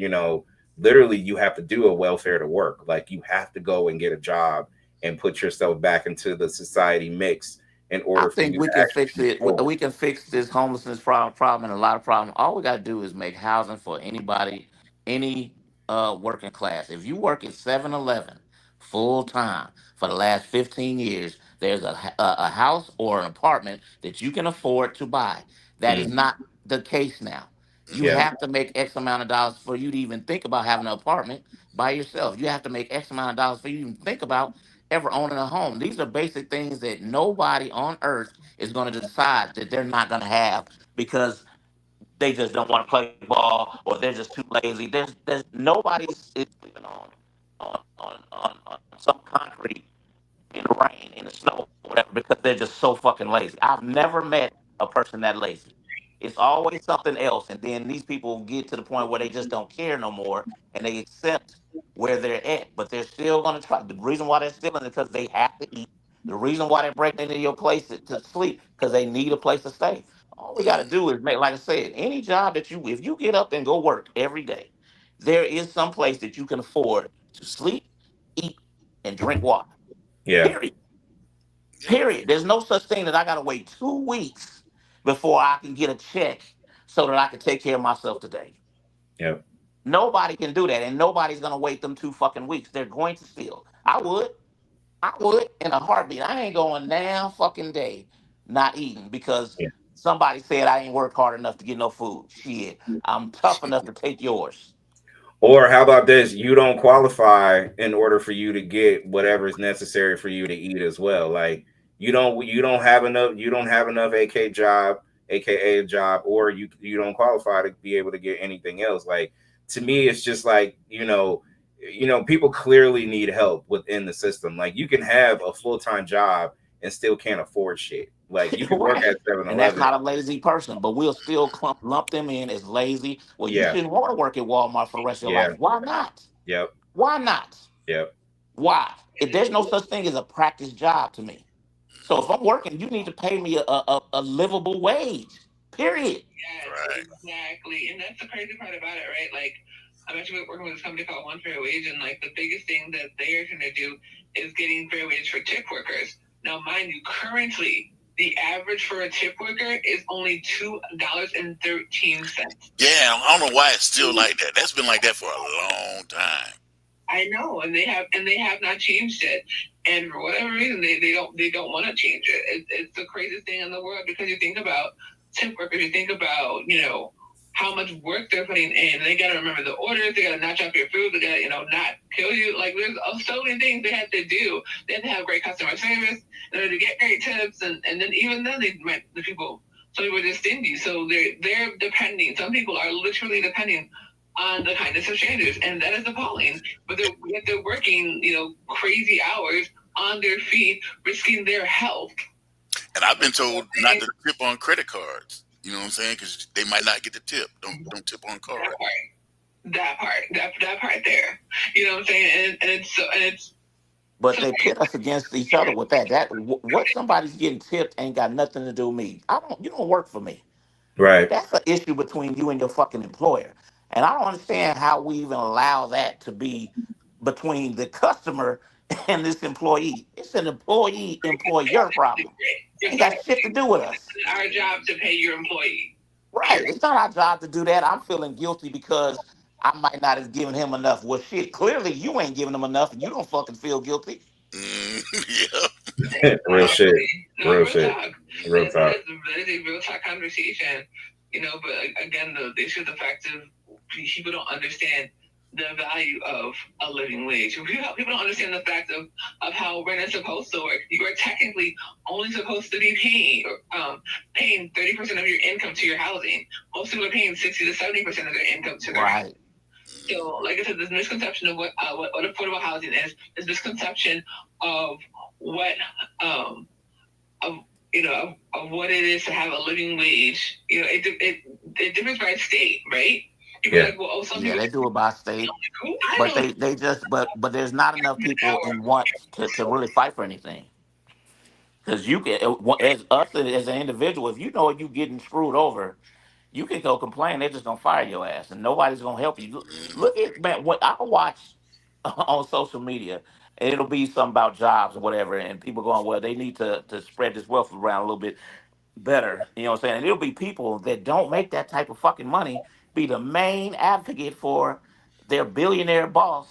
literally you have to do a welfare to work. Like you have to go and get a job and put yourself back into the society mix in I order for think you to we can actually fix move it. forward. We can fix this homelessness problem and a lot of problems. All we got to do is make housing for anybody, any working class. If you work at 7-Eleven full time for the last 15 years, there's a house or an apartment that you can afford to buy. That is Mm, not the case now. You yeah, have to make X amount of dollars for you to even think about having an apartment by yourself. You have to make X amount of dollars for you to even think about ever owning a home. These are basic things that nobody on earth is going to decide that they're not going to have because they just don't want to play ball or they're just too lazy. There's nobody's is sleeping on some concrete in the rain, in the snow, whatever, because they're just so fucking lazy. I've never met a person that lazy. It's always something else, and then these people get to the point where they just don't care no more, and they accept where they're at, but they're still gonna try. The reason why they're stealing is because they have to eat. The reason why they're breaking into your place to sleep because they need a place to stay. All we got to do is make, like I said, any job that if you get up and go work every day, there is some place that you can afford to sleep, eat, and drink water. yeah, Period. Yep. Period. There's no such thing that I gotta wait 2 weeks before I can get a check so that I can take care of myself today. yeah. Nobody can do that, and nobody's gonna wait them 2 fucking weeks. They're going to steal. I would in a heartbeat. I ain't going now fucking day not eating because Yeah. somebody said I ain't worked hard enough to get no food. Shit, I'm tough enough to take yours. Or how about this? You don't qualify in order for you to get whatever is necessary for you to eat as well. Like you don't have enough aka job, or you don't qualify to be able to get anything else. Like to me, it's just like, people clearly need help within the system. Like you can have a full-time job and still can't afford shit. Like you can work Right. at Seven And that's Eleven. not a lazy person, but we'll still lump them in as lazy. Well, you Yeah, shouldn't want to work at Walmart for the rest of your yeah, life. Why not? yep, Why not? yep, Why? If there's no such thing as a practice job to me. So if I'm working, you need to pay me a livable wage. Period. Yes, Right. exactly. And that's the crazy part about it, right? Like, I'm actually working with this company called One Fair Wage, and like the biggest thing that they are trying to do is getting fair wage for tip workers. Now, mind you, currently the average for a tip worker is only $2.13. Yeah, I don't know why it's still like that. That's been like that for a long time. I know, and they have not changed it. And for whatever reason, they don't want to change it. It's the craziest thing in the world because you think about tip workers, you think about how much work they're putting in. They got to remember the orders. They got to not drop your food. They got to not kill you. Like there's so many things they have to do. They have to have great customer service. They have to get great tips, and then even then the people. Some people are just stingy, so they're depending. Some people are literally depending on the kindness of strangers, and that is appalling. But they're working, crazy hours on their feet, risking their health. And I've been told not to tip on credit cards. You know what I'm saying? Because they might not get the tip. Don't tip on card. That part there. You know what I'm saying? And it's But so they pit us against each other with that. What somebody's getting tipped ain't got nothing to do with me. You don't work for me. right. That's an issue between you and your fucking employer. And I don't understand how we even allow that to be between the customer and this employee. It's an employee employer problem. Ain't got shit to do with us. it's our job to pay your employee. Right. It's not our job to do that. I'm feeling guilty because I might not have given him enough. Well, shit, clearly you ain't giving him enough and you don't fucking feel guilty. Yeah. Real shit. No, Real real shit. talk. Real talk. That is a real talk conversation. But again, the issue of the fact of people don't understand the value of a living wage. People don't understand the fact of how rent is supposed to work. You are technically only supposed to be paying 30% of your income to your housing. Most people are paying 60 to 70% of their income to their housing. So, like I said, this misconception of what affordable housing is, this misconception of what of what it is to have a living wage. It differs by state, right? People are like, well, They do it by state, but they just but there's not enough people in want to really fight for anything. Because you can, as us as an individual, if you know you getting screwed over, You can go complain, they're just gonna fire your ass, and nobody's gonna help you. Look at man, what I watch on social media, and it'll be something about jobs or whatever, and people going, well, they need to spread this wealth around a little bit better. You know what I'm saying? And it'll be people that don't make that type of fucking money be the main advocate for their billionaire boss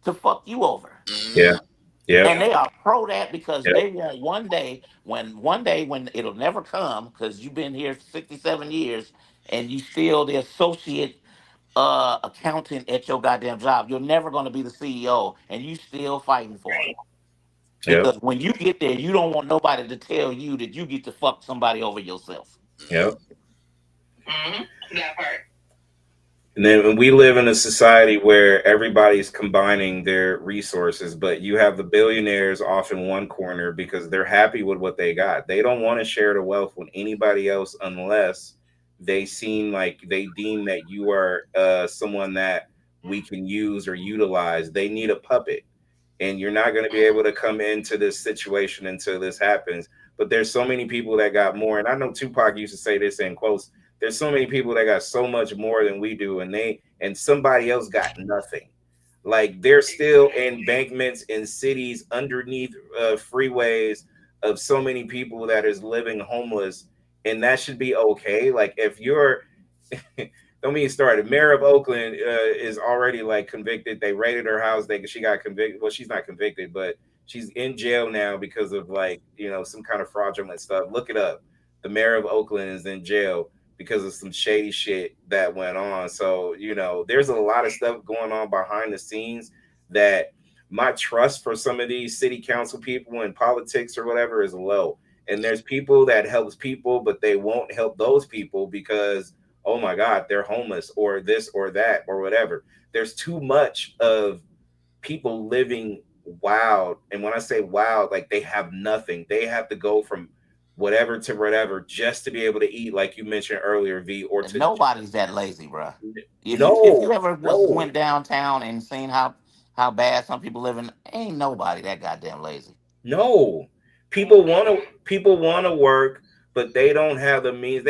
to fuck you over. Yeah. Yeah. And they are pro that because Yep. they want one day when it'll never come because you've been here 67 years and you still the associate accountant at your goddamn job. You're never going to be the CEO and you still fighting for it. Yep. Because when you get there, you don't want nobody to tell you that you get to fuck somebody over yourself. Yep. That part. And then when we live in a society where everybody's combining their resources, but you have the billionaires off in one corner because they're happy with what they got. They don't want to share the wealth with anybody else unless they deem that you are someone that we can use or utilize. They need a puppet. And you're not going to be able to come into this situation until this happens. But there's so many people that got more. And I know Tupac used to say this in quotes. There's so many people that got so much more than we do, and somebody else got nothing. Like there's still embankments in cities underneath freeways of so many people that is living homeless, and that should be okay. Like if you're don't mean started. Mayor of Oakland is already like convicted. They raided her house. She got convicted. Well, she's not convicted, but she's in jail now because of some kind of fraudulent stuff. Look it up. The mayor of Oakland is in jail because of some shady shit that went on. So, there's a lot of stuff going on behind the scenes that my trust for some of these city council people in politics or whatever is low. And there's people that helps people, but they won't help those people because, oh my God, they're homeless or this or that or whatever. There's too much of people living wild. And when I say wild, like they have nothing. They have to go from whatever to whatever just to be able to eat, like you mentioned earlier, V, or And to nobody's that lazy, bro. If you no, ever no, went downtown and seen how bad some people living, ain't nobody that goddamn lazy. no. People want to work, but they don't have the means.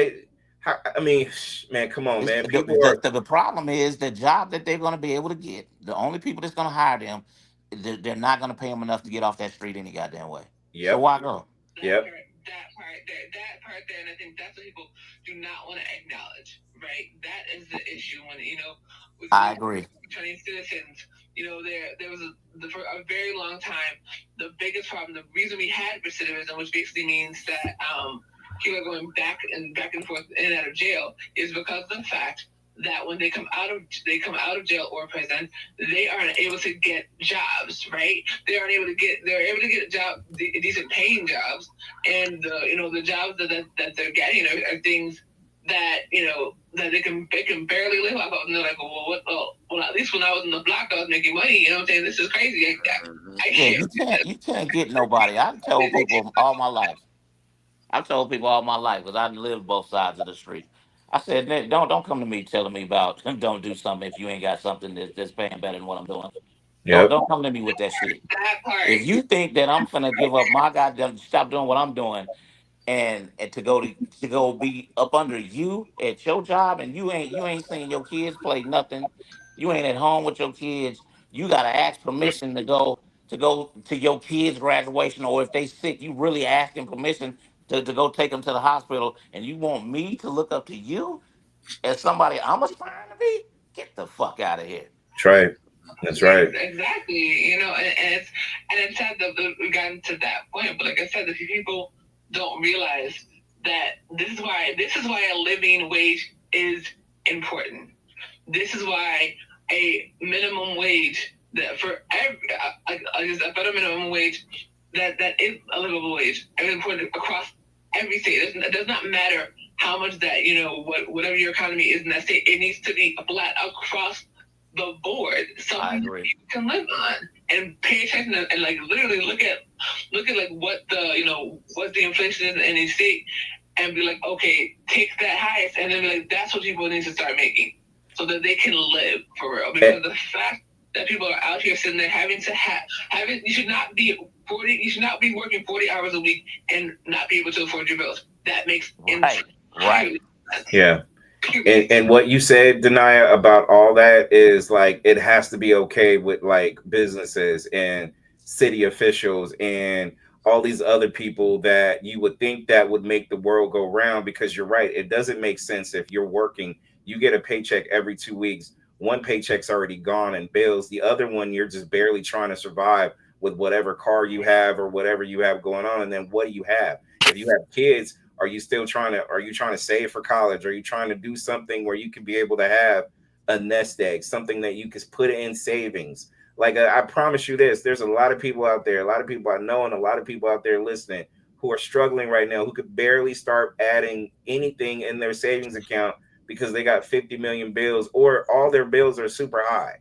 I mean, man, come on, man. People are The problem is the job that they're going to be able to get. The only people that's going to hire them, they're not going to pay them enough to get off that street any goddamn way. So yep, why go? yep. That part there, and I think that's what people do not want to acknowledge, right? That is the issue when with I agree. Chinese citizens, there was for a very long time the biggest problem, the reason we had recidivism, which basically means that people are going back and forth in and out of jail, is because of the fact that when they come out of jail or prison, they aren't able to get jobs, right? They're able to get decent paying jobs, and the jobs that they're getting are things that that they can barely live off of. And they're like, well, at least when I was in the block, I was making money. You know what I'm saying? This is crazy. You can't get nobody. I've told people all my life. Because I've lived both sides of the street. I said, "Nick, don't come to me telling me about don't do something if you ain't got something that's paying better than what I'm doing. Yep. Don't come to me with that shit. That part. If you think that I'm finna give up my goddamn stop doing what I'm doing and to go be up under you at your job and you ain't seeing your kids play nothing, you ain't at home with your kids, you gotta ask permission to go to your kids' graduation, or if they sick, you really asking permission to go take them to the hospital, and you want me to look up to you as somebody I'm aspiring to be? Get the fuck out of here. That's right. That's right. Exactly. And it's sad that we've gotten to that point. But like I said, if people don't realize that this is why a living wage is important. This is why a minimum wage that for a better minimum wage that is a livable wage is important across every state. It does not matter how much that whatever your economy is in that state. It needs to be flat across the board, something you can live on, and pay attention and like literally look at like what the inflation is in any state, and be like, okay, take that highest, and then be like, that's what people need to start making, so that they can live for real. Because the fact that people are out here sitting there you should not be working 40 hours a week and not be able to afford your bills. That makes right. Sense. Yeah. And what you said, Denia, about all that is like it has to be okay with like businesses and city officials and all these other people that you would think that would make the world go round, because you're right, it doesn't make sense. If you're working, you get a paycheck every 2 weeks, one paycheck's already gone in bills, the other one you're just barely trying to survive with whatever car you have or whatever you have going on. And then what do you have if you have kids? Are you trying to save for college? Are you trying to do something where you can be able to have a nest egg, something that you can put in savings? Like I promise you this, there's a lot of people out there, a lot of people I know, and a lot of people out there listening who are struggling right now, who could barely start adding anything in their savings account because they got 50 million bills, or all their bills are super high.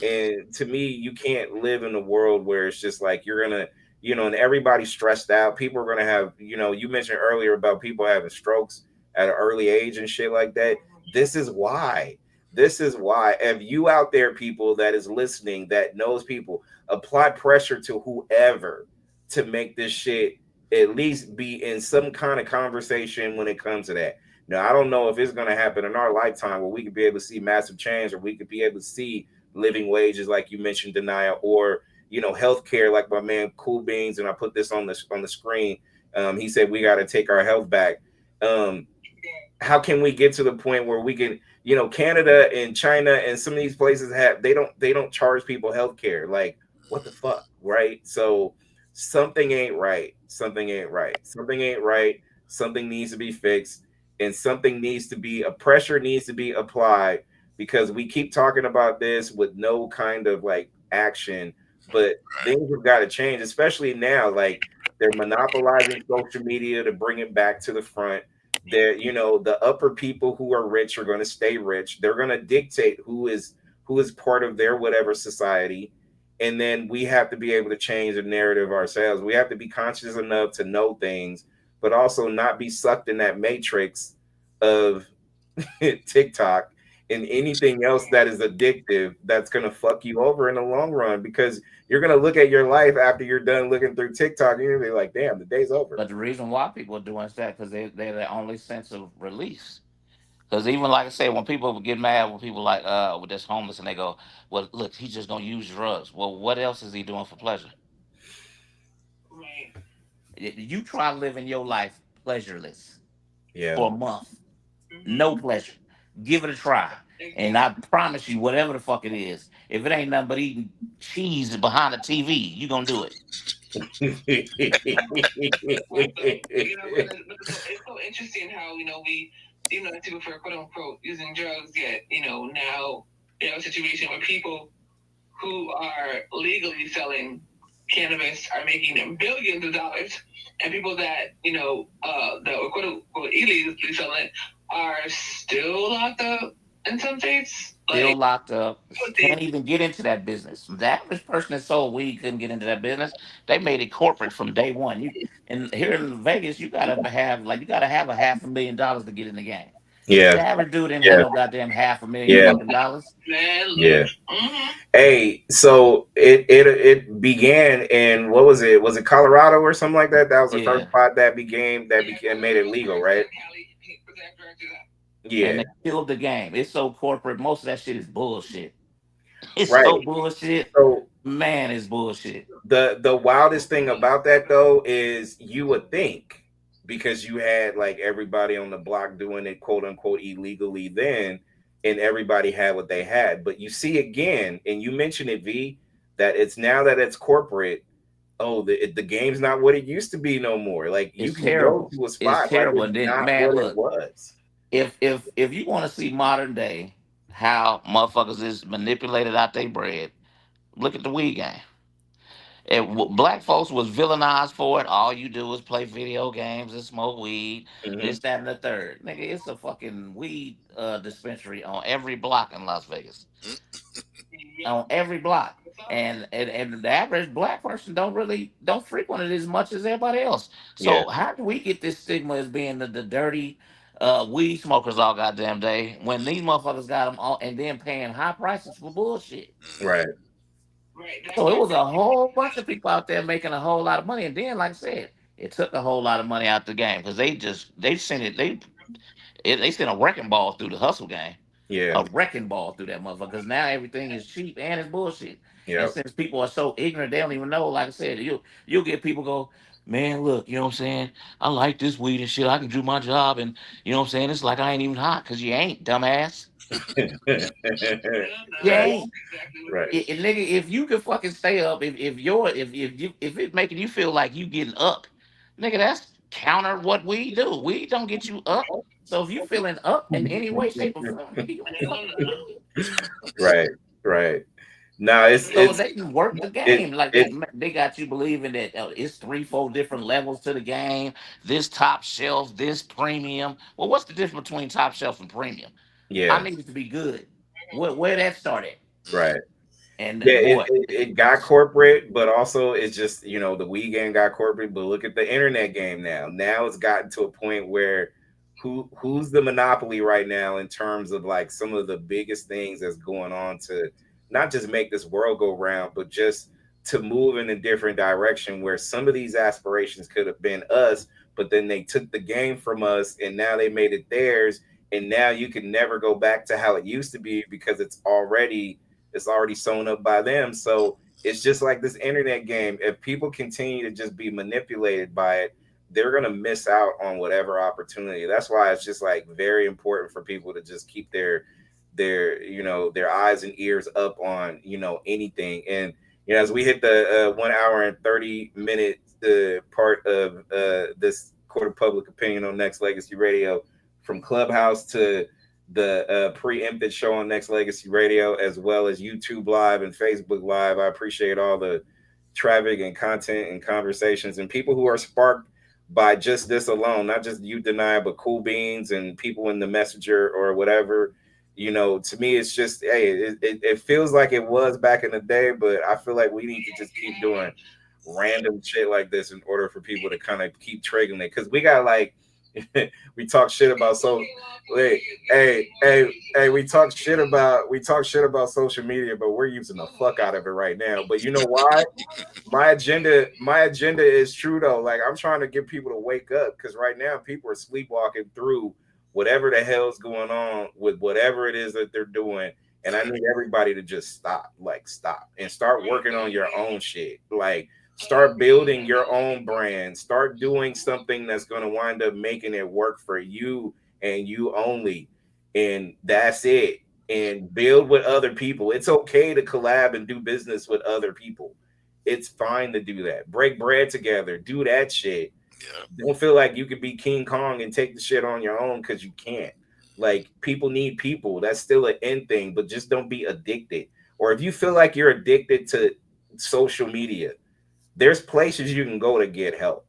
And to me, you can't live in a world where it's just like you're gonna, and everybody's stressed out. People are gonna have, you mentioned earlier about people having strokes at an early age and shit like that. This is why. This is why. If you out there, people that is listening, that knows people, apply pressure to whoever to make this shit at least be in some kind of conversation when it comes to that. Now, I don't know if it's going to happen in our lifetime where we could be able to see massive change, or we could be able to see living wages, like you mentioned, Denia, or healthcare, like my man Cool Beans, and I put this on the screen. He said we got to take our health back. How can we get to the point where we can, Canada and China and some of these places they don't charge people healthcare? Like, what the fuck, right? So something ain't right. Something ain't right. Something ain't right. Something needs to be fixed, and something needs to be, a pressure needs to be applied, because we keep talking about this with no kind of like action. But things have got to change, especially now. Like, they're monopolizing social media to bring it back to the front. They're, the upper people who are rich are going to stay rich. They're going to dictate who is part of their whatever society. And then we have to be able to change the narrative ourselves. We have to be conscious enough to know things, but also not be sucked in that matrix of TikTok and anything else that is addictive, that's going to fuck you over in the long run, because you're going to look at your life after you're done looking through TikTok and you're going to be like, damn, the day's over. But the reason why people are doing that because they're their only sense of release. Because even like I said, when people get mad, when people like with this homeless and they go, "Well, look, he's just gonna use drugs." Well, what else is he doing for pleasure? Right. You try living your life pleasureless Yeah. for a month, no pleasure. Give it a try, and I promise you, whatever the fuck it is, if it ain't nothing but eating cheese behind a TV, you gonna do it. It's so interesting how we people for quote unquote using drugs, yet now you have a situation where people who are legally selling cannabis are making billions of dollars, and people that that were quote unquote illegally selling it are still locked up in some states. Still locked up, can't even get into that business. The average person that sold weed couldn't get into that business. They made it corporate from day one. And here in Vegas, you gotta have a $500,000 to get in the game. Yeah. The average dude didn't have Yeah. no goddamn $500,000 Yeah. fucking dollars. Man, Yeah. Hey, so it began in, what was it? Was it Colorado or something like that? That was the first Yeah. spot that became made it legal, right? And Yeah. they killed the game. It's so corporate. Most of that shit is bullshit. It's so Right. bullshit. So Man, it's bullshit. the wildest thing about that though is, you would think, because you had like everybody on the block doing it quote unquote illegally then, and everybody had what they had. But you see again, and you mentioned it, V, that it's now that it's corporate. Oh, the game's not what it used to be no more. Like, you It's can go terrible. to a It's spot like terrible. it's And then, not man, what it look, was. if you want to see modern day how motherfuckers is manipulated out their bread, look at the weed game. If black folks was villainized for it, all you do is play video games and smoke weed, Hmm. this, that, and the third. Nigga, it's a fucking weed dispensary on every block in Las Vegas. On every block. And the average black person don't frequent it as much as everybody else. Yeah. So how do we get this stigma as being the dirty weed smokers all goddamn day when these motherfuckers got them all and then paying high prices for bullshit? Right. Right. So it was a whole bunch of people out there making a whole lot of money, and then, like I said, it took a whole lot of money out the game because they sent it. They sent a wrecking ball through the hustle game. Yeah. A wrecking ball through that motherfucker. Because now everything is cheap and it's bullshit. And Yeah. since people are so ignorant, they don't even know. Like I said, you'll get people go, man, look, you know what I'm saying? I like this weed and shit. I can do my job, and you know what I'm saying? It's like I ain't even hot because you ain't, dumbass. You ain't. Right. Nigga, if you can fucking stay up, if it making you feel like you getting up, nigga, that's counter what we do. We don't get you up. So if you feeling up in any way, shape, or form, nigga, you ain't fucking Right. Right. No, so they can work the game. Like it they got you believing that it's 3, 4 different levels to the game. This top shelf, this premium. Well, what's the difference between top shelf and premium? I yeah. need it to be good. Where that started? Right. And Yeah, boy, it got corporate, but also it's just, you know, the Wii game got corporate, but look at the internet game now. Now it's gotten to a point where who's the monopoly right now in terms of like some of the biggest things that's going on to not just make this world go round, but just to move in a different direction where some of these aspirations could have been us, but then they took the game from us and now they made it theirs. And now you can never go back to how it used to be because it's already sewn up by them. So it's just like this internet game. If people continue to just be manipulated by it, they're gonna miss out on whatever opportunity. That's why it's just like very important for people to just keep their eyes and ears up on anything. And as we hit the 1 hour and 30 minute part of this Court of Public Opinion on Next Legacy Radio, from Clubhouse to the preempted show on Next Legacy Radio, as well as YouTube Live and Facebook Live. I appreciate all the traffic and content and conversations and people who are sparked by just this alone, not just you deny, but Cool Beans and people in the Messenger or whatever. To me, it's just, hey, it feels like it was back in the day, but I feel like we need to just keep doing random shit like this in order for people to kind of keep triggering it. Because we got like, we talk shit about we talk shit about social media, but we're using the fuck out of it right now. But you know why? My agenda is true though. Like I'm trying to get people to wake up because right now people are sleepwalking through whatever the hell's going on with whatever it is that they're doing. And I need everybody to just stop and start working on your own shit. Like start building your own brand, start doing something that's going to wind up making it work for you and you only. And that's it. And build with other people. It's okay to collab and do business with other people. It's fine to do that. Break bread together, do that shit. Yeah. Don't feel like you could be King Kong and take the shit on your own because you can't. Like people need people. That's still an end thing, but just don't be addicted. Or if you feel like you're addicted to social media, there's places you can go to get help.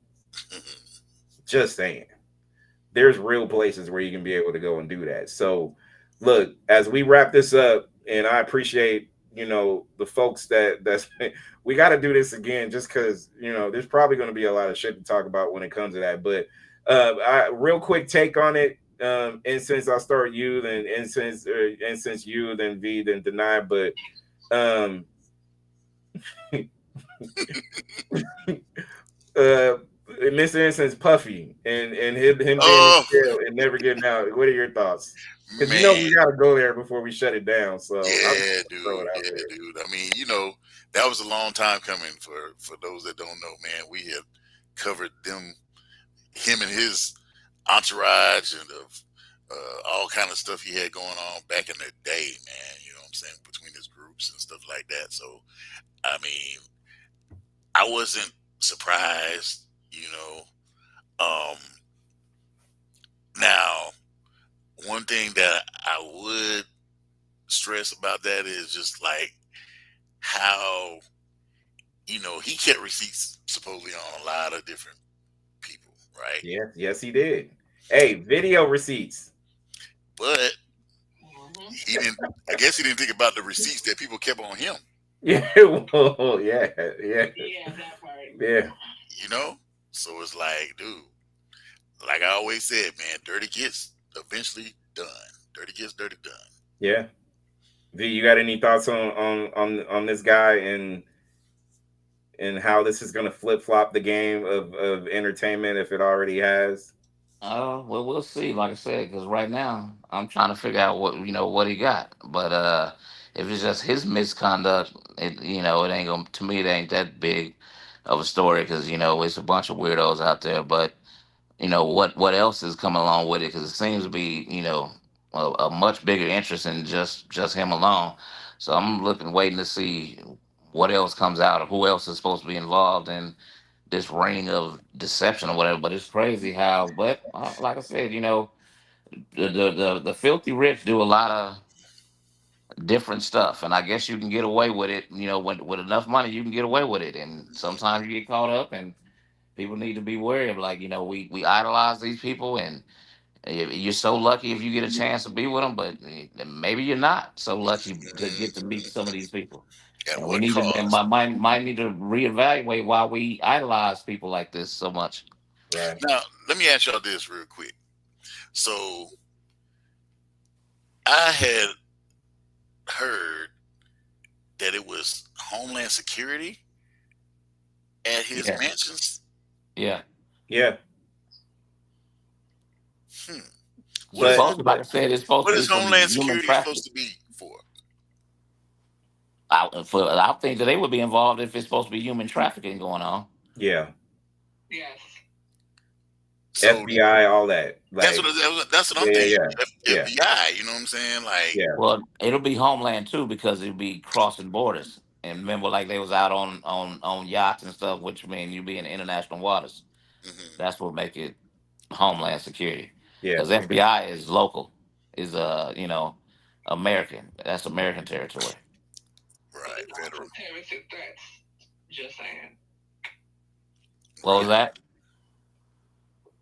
Just saying. There's real places where you can be able to go and do that. So look, as we wrap this up, and I appreciate, the folks that's we got to do this again just because, there's probably going to be a lot of shit to talk about when it comes to that. But real quick take on it. And since I'll start you, then and since you, then V, then Deny. But in this instance, Puffy and him being in jail and never getting out. What are your thoughts? Because we got to go there before we shut it down. So yeah, dude. I mean, that was a long time coming for those that don't know, man. We have covered him and his entourage and all kind of stuff he had going on back in the day, man. You know what I'm saying? Between his groups and stuff like that. So, I mean, I wasn't surprised, Now, one thing that I would stress about that is just like how, he kept receipts supposedly on a lot of different people, right? Yeah, yes, he did. Hey, video receipts. But I guess he didn't think about the receipts that people kept on him. Yeah, well, yeah. Yeah, that part. Yeah. So it's like, dude, like I always said, man, dirty gets eventually done. Dirty gets dirty done. Yeah. V, you got any thoughts on this guy and how this is going to flip flop the game of entertainment if it already has? Well, we'll see. Like I said, because right now I'm trying to figure out what he got. But if it's just his misconduct, it ain't gonna. To me, it ain't that big of a story because it's a bunch of weirdos out there. But what else is coming along with it? Because it seems to be a much bigger interest in just him alone. So I'm waiting to see what else comes out or who else is supposed to be involved in this ring of deception or whatever. But it's crazy how. But like I said, the filthy rich do a lot of different stuff, and I guess you can get away with it. With enough money, you can get away with it. And sometimes you get caught up, and people need to be wary of like we idolize these people, and you're so lucky if you get a chance to be with them, but maybe you're not so lucky to get to meet some of these people. At And we what need to and cost? might need to reevaluate why we idolize people like this so much. Right. Now, let me ask y'all this real quick. So, I had heard that it was Homeland Security at his Yeah, mansions. yeah. Yeah. Hmm. What is But Supposed to, like I said, it's supposed what to be is some Homeland human Security supposed trafficking. to be for? I think that they would be involved if it's supposed to be human trafficking going on. yeah, Yes. So FBI, all that. that's Like, that's what I'm yeah, yeah, thinking. yeah, yeah, FBI, you know what I'm saying? Like, yeah, Well, it'll be homeland too because it'll be crossing borders. And remember, like they was out on yachts and stuff, which mean you be in international waters. mhm, That's what make it homeland security. yeah. Because FBI is local, is American. That's American territory. But right, there's federal, also terroristic threats. Just saying. What was right. that?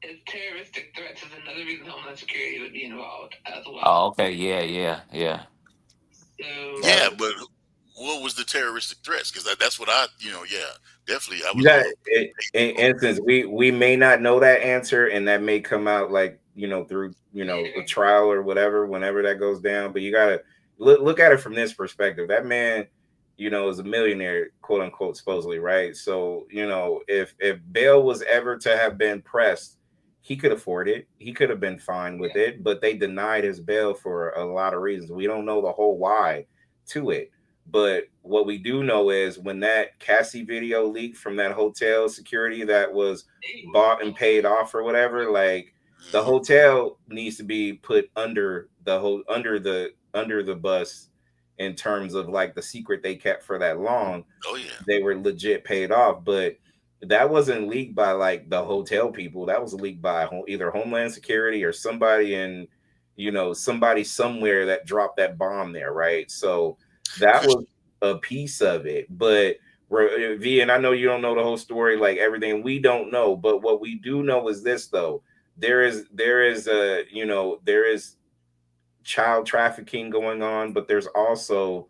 If terroristic threats is another reason Homeland Security would be involved as well. Oh, okay, yeah. So Yeah, That but what was the terroristic threats? Because that's what yeah, definitely. I You was got on a in instance, we may not know that answer, and that may come out like through a yeah, trial or whatever, whenever that goes down. But you gotta look at it from this perspective. That man, is a millionaire, quote unquote, supposedly, right? So if bail was ever to have been pressed, he could afford it. He could have been fine with yeah, it, but they denied his bail for a lot of reasons. We don't know the whole why to it. But what we do know is when that Cassie video leaked from that hotel security that was bought and paid off or whatever, like the mhm. hotel needs to be put under the bus in terms of like the secret they kept for that long. Oh yeah, They were legit paid off, but that wasn't leaked by like the hotel people. That was leaked by either Homeland Security or somebody in, somebody somewhere that dropped that bomb there, right? So that Kush, was a piece of it. But V, and I know you don't know the whole story, like everything we don't know, but what we do know is this though. There is child trafficking going on, but there's also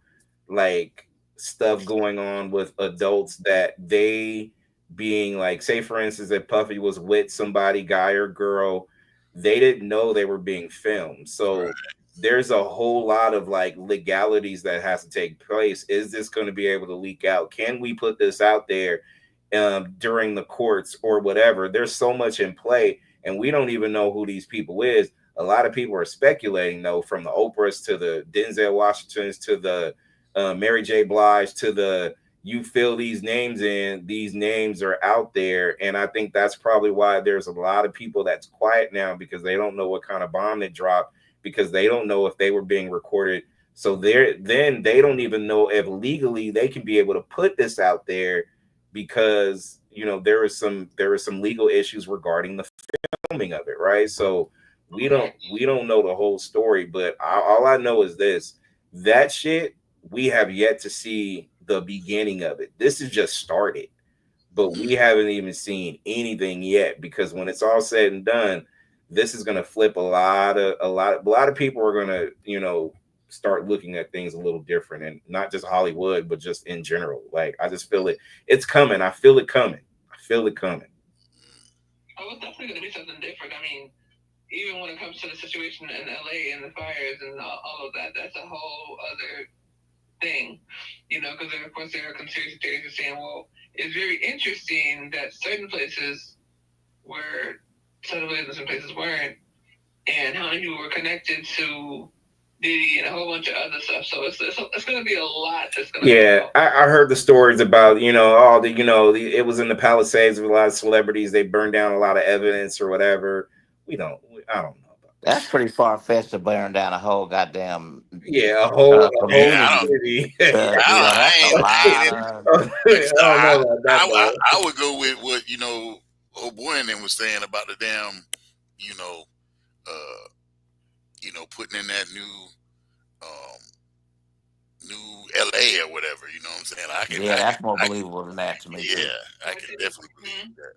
like stuff going on with adults that they being like, say for instance, if Puffy was with somebody, guy or girl, they didn't know they were being filmed. So right? there's a whole lot of like legalities that has to take place. Is this going to be able to leak out? Can we put this out there during the courts or whatever? There's so much in play, and we don't even know who these people is. A lot of people are speculating though, from the Oprahs to the Denzel Washingtons to the Mary J. Blige to the you fill these names in, these names are out there. And I think that's probably why there's a lot of people that's quiet now because they don't know what kind of bomb they dropped, because they don't know if they were being recorded. So then they don't even know if legally they can be able to put this out there because there is some legal issues regarding the filming of it, right? So we don't correct. we don't know the whole story, but all I know is this: that shit we have yet to see the beginning of it. This is just started, but we Mhm. haven't even seen anything yet. Because when it's all said and done, this is going to flip a lot of people are going to start looking at things a little different, and not just Hollywood, but just in general. Like I just feel it's coming. I feel it coming. I feel it coming. Oh, it's definitely going to be something different. I mean, even when it comes to the situation in LA and the fires and all of that, that's a whole other thing, because of course there are conspiracy theories saying, well, it's very interesting that certain places were some places and places weren't, and how many people were connected to Diddy and a whole bunch of other stuff. So it's going to be a lot. That's going to yeah. I heard the stories about all the it was in the Palisades with a lot of celebrities. They burned down a lot of evidence or whatever. I don't know about that. That's pretty far fetched to burn down a whole goddamn a whole community. city. That's a lot. I don't know about that. I would go with what old boy and them was saying about the damn putting in that new LA or whatever, you know what I'm saying? That's more believable than that to me. Yeah, I can definitely believe that.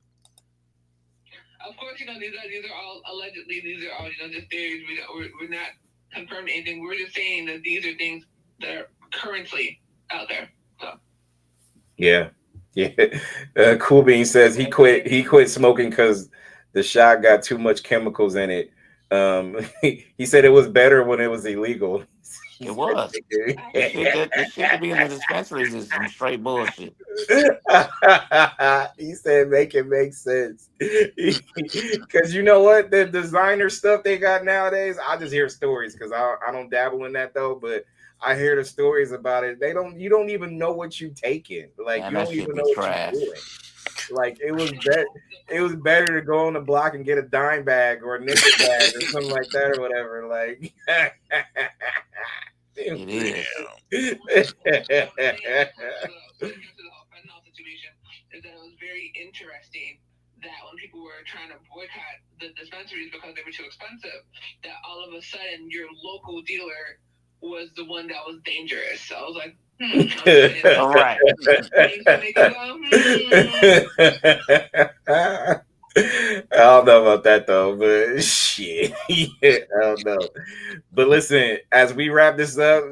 Of course, these are all allegedly, these are all, just theories. We're not confirming anything. We're just saying that these are things that are currently out there. So. Yeah. Cool Bean says he quit smoking because the shot got too much chemicals in it. He said it was better when it was illegal. It was. The shit to be in the dispensaries is some straight bullshit. He said make it make sense. Because you know what? The designer stuff they got nowadays, I just hear stories because I don't dabble in that though, but I hear the stories about it. You don't even know what you taking. Like, you don't even know what you're doing. Like, it was better to go on the block and get a dime bag or a nickel bag or something like that or whatever. Like, it is. Is that it was very interesting that when people were trying to boycott the dispensaries because they were too expensive, that all of a sudden your local dealer was the one that was dangerous. So I was like, all right. I don't know about that though, but shit, I don't know. But listen, as we wrap this up,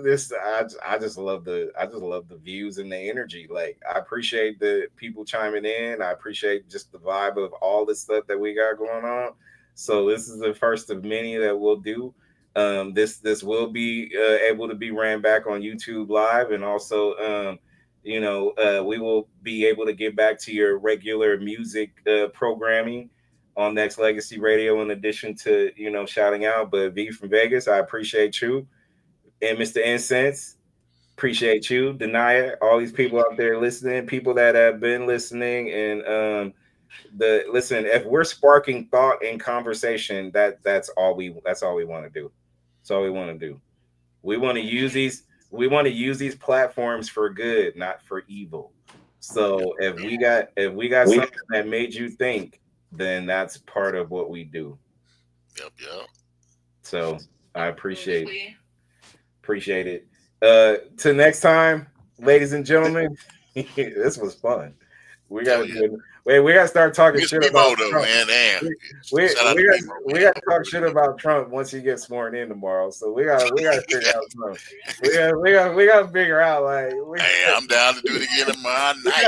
I just love the views and the energy. Like, I appreciate the people chiming in. I appreciate just the vibe of all the stuff that we got going on. So this is the first of many that we'll do. This will be able to be ran back on YouTube Live, and also we will be able to get back to your regular music programming on Next Legacy Radio, in addition to shouting out. But V from Vegas, I appreciate you, and Mr. Incense, appreciate you. Denia, all these people out there listening, people that have been listening, and listen. If we're sparking thought and conversation, that's all we want to do. That's all we want to do. We want to use these platforms for good, not for evil. So if we got something that made you think, then that's part of what we do. Yep. So I appreciate it. Till next time, ladies and gentlemen. This was fun. We gotta start talking shit about Trump. Man, damn. We gotta talk shit about Trump once he gets sworn in tomorrow. So we gotta figure out something. We gotta figure out, like, I'm down to do it again tomorrow night.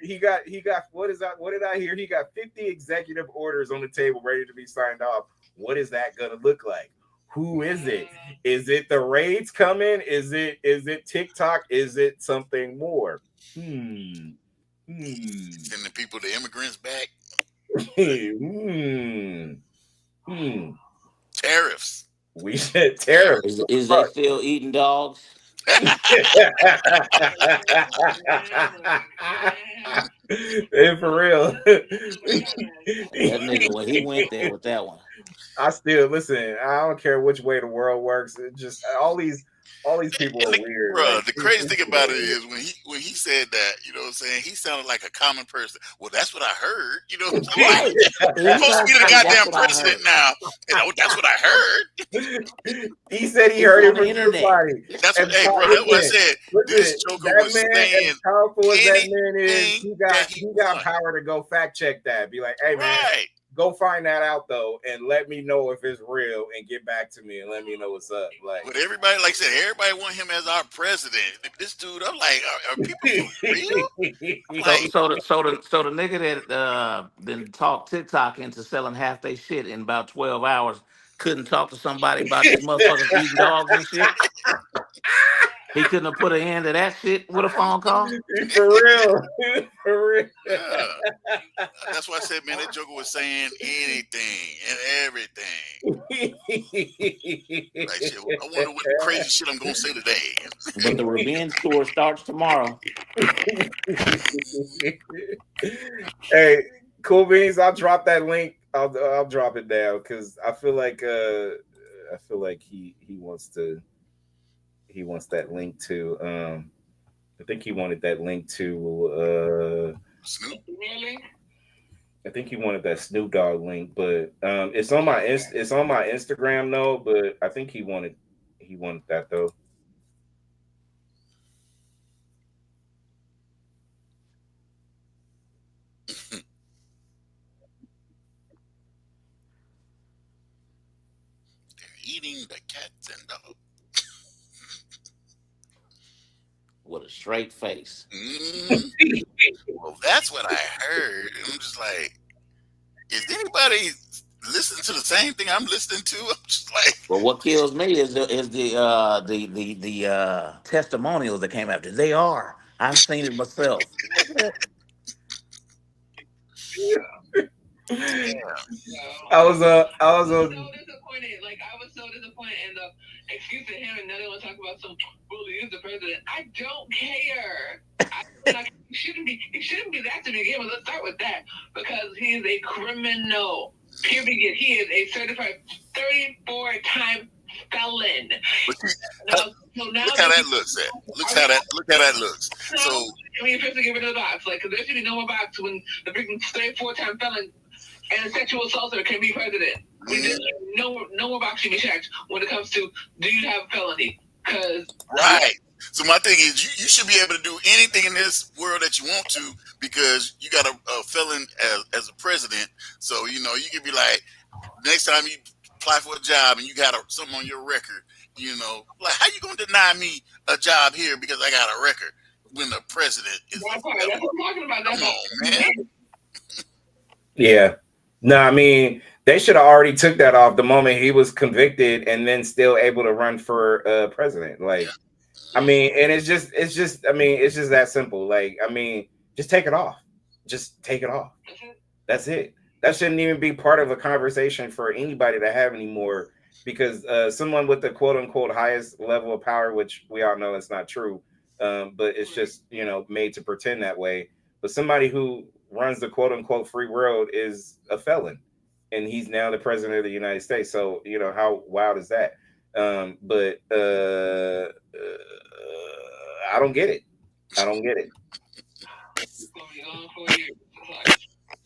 He got what is that? What did I hear? He got 50 executive orders on the table ready to be signed off. What is that gonna look like? Who is it? Is it the raids coming? Is it TikTok? Is it something more? Send the people, the immigrants back. Tariffs. We said tariffs. Is they still eating dogs? And for real. That nigga, when he went there with that one. I still listen. I don't care which way the world works. It just all these people are weird. Bro, the crazy thing about it is when he said that, you know what I'm saying, he sounded like a common person. Well, that's what I heard. You know what I'm saying? He's supposed to be the goddamn president now. That's what I heard. He said he heard it from somebody. That's what I said. This Joker was saying, as powerful as that man is, he got power to go fact check that. Be like, hey man, go find that out though, and let me know if it's real, and get back to me and let me know what's up. Like, but everybody, like I said, everybody want him as our president. This dude, I'm like, are people real? Like, so the nigga that then talked TikTok into selling half their shit in about 12 hours couldn't talk to somebody about these motherfuckers eating dogs and shit. He couldn't have put an end to that shit with a phone call. For real. For real. Yeah. That's why I said, man, that Joker was saying anything and everything. Like, shit, I wonder what crazy shit I'm gonna say today. But the revenge tour starts tomorrow. Hey, Cool Beans, I'll drop that link. I'll drop it down because I feel like he wants that link to I think he wanted that link to Snoop. I think he wanted that Snoop Dogg link, but it's on my Instagram though. But I think he wanted that though. Eating the cats and dogs with a straight face. Well, that's what I heard. I'm just like, is anybody listening to the same thing I'm listening to? I'm just like, well, what kills me is the testimonials that came after. They are. I've seen it myself. I was so disappointed. Like, I was so disappointed. And the excuse to him and another one talk about some bully is the president. I don't care. He shouldn't be that to begin with. Let's start with that because he is a criminal. Period. He is a certified 34-time felon. Look how that looks. Look how that looks. So I mean, first to get rid of the box, like, because there should be no more box when the freaking 34-time felon and a sexual assaulter can be president. No more box should be checked when it comes to do you have a felony? Right. So my thing is, you should be able to do anything in this world that you want to because you got a felon as a president. So you can be like, next time you apply for a job and you got something on your record, like how you gonna deny me a job here because I got a record when the president is? That's what I'm talking about. Come on, man. Yeah. No, I mean, they should have already took that off the moment he was convicted and then still able to run for president. Like, I mean, and it's just that simple. Like, I mean, just take it off. Just take it off. That's it. That shouldn't even be part of a conversation for anybody to have anymore because someone with the quote unquote highest level of power, which we all know it's not true, but it's just, made to pretend that way. But somebody who runs the quote unquote free world is a felon and he's now the president of the United States. So, how wild is that? But I don't get it.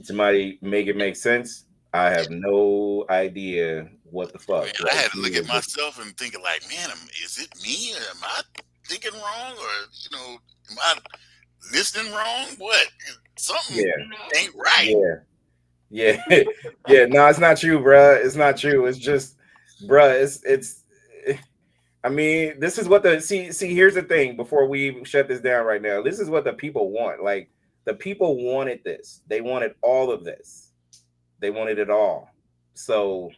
Somebody make it make sense. I have no idea what the fuck. Man, I had to look at myself and thinking like, man, is it me? Or am I thinking wrong? Or, am I listening wrong? What? Something ain't right. Yeah. No, it's not you, bruh. It's not you. It's just, bruh, it's I mean, this is what see, here's the thing before we shut this down right now. This is what the people want. Like, the people wanted this. They wanted all of this. They wanted it all. So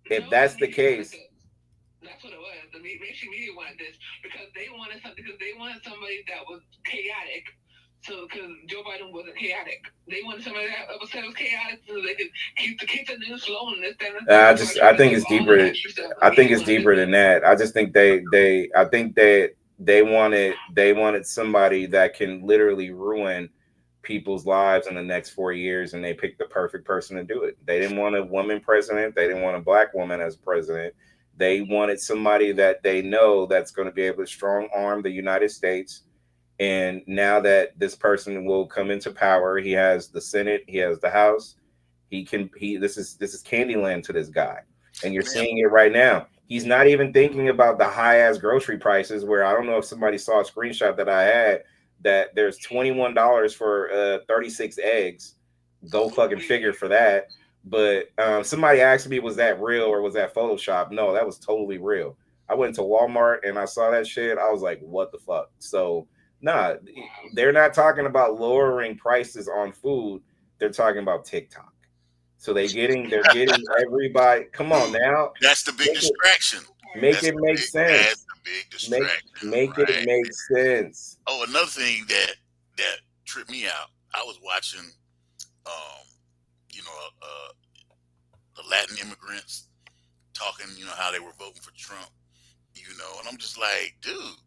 if that's the case, that's what it was. The mainstream media wanted this because they wanted somebody that was chaotic. So, because Joe Biden wasn't chaotic, they wanted somebody that was chaotic so they could keep the news flowing. I think it's deeper. I think it's deeper than that. I just think they wanted somebody that can literally ruin people's lives in the next 4 years, and they picked the perfect person to do it. They didn't want a woman president. They didn't want a black woman as president. They wanted somebody that they know that's going to be able to strong arm the United States. And now that this person will come into power, he has the Senate, he has the House. This is Candyland to this guy. And you're seeing it right now. He's not even thinking about the high ass grocery prices where I don't know if somebody saw a screenshot that I had that there's $21 for 36 eggs. Go fucking figure for that. But somebody asked me, was that real or was that Photoshop? No, that was totally real. I went to Walmart and I saw that shit. I was like, what the fuck? So nah, they're not talking about lowering prices on food. They're talking about TikTok. So they're getting everybody. Come on now. That's the big distraction. Make it make sense. That's a big distraction. Make it make sense. Oh, another thing that tripped me out. I was watching, the Latin immigrants talking, how they were voting for Trump, and I'm just like, dude,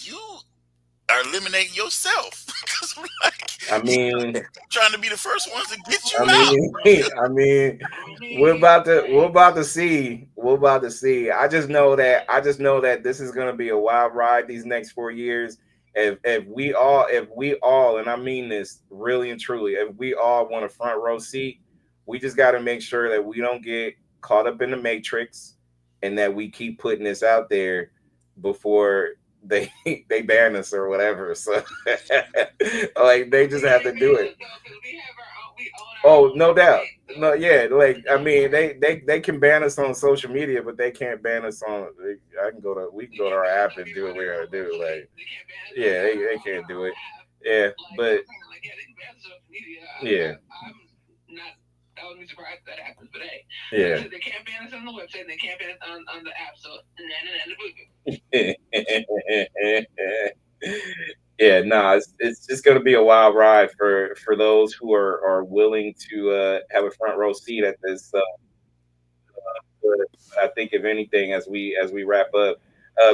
you are eliminating yourself. I mean, trying to be the first ones to get you out. I mean, we're about to see. We're about to see. I just know that this is going to be a wild ride these next 4 years. If we all, and I mean this really and truly, if we all want a front row seat, we just got to make sure that we don't get caught up in the matrix, and that we keep putting this out there before they ban us or whatever. So like they just have to do it. Oh, no doubt. No, yeah, like I mean they can ban us on social media, but they can't ban us on we can go to our app and do what we're gonna do. Like yeah, they can't do it. Yeah, but yeah. I wouldn't be surprised if that happens, but hey, yeah. They can't ban us on the website, and they can't ban us on the app, so yeah, no, it's just gonna be a wild ride for those who are willing to have a front row seat at this. I think if anything, as we wrap up,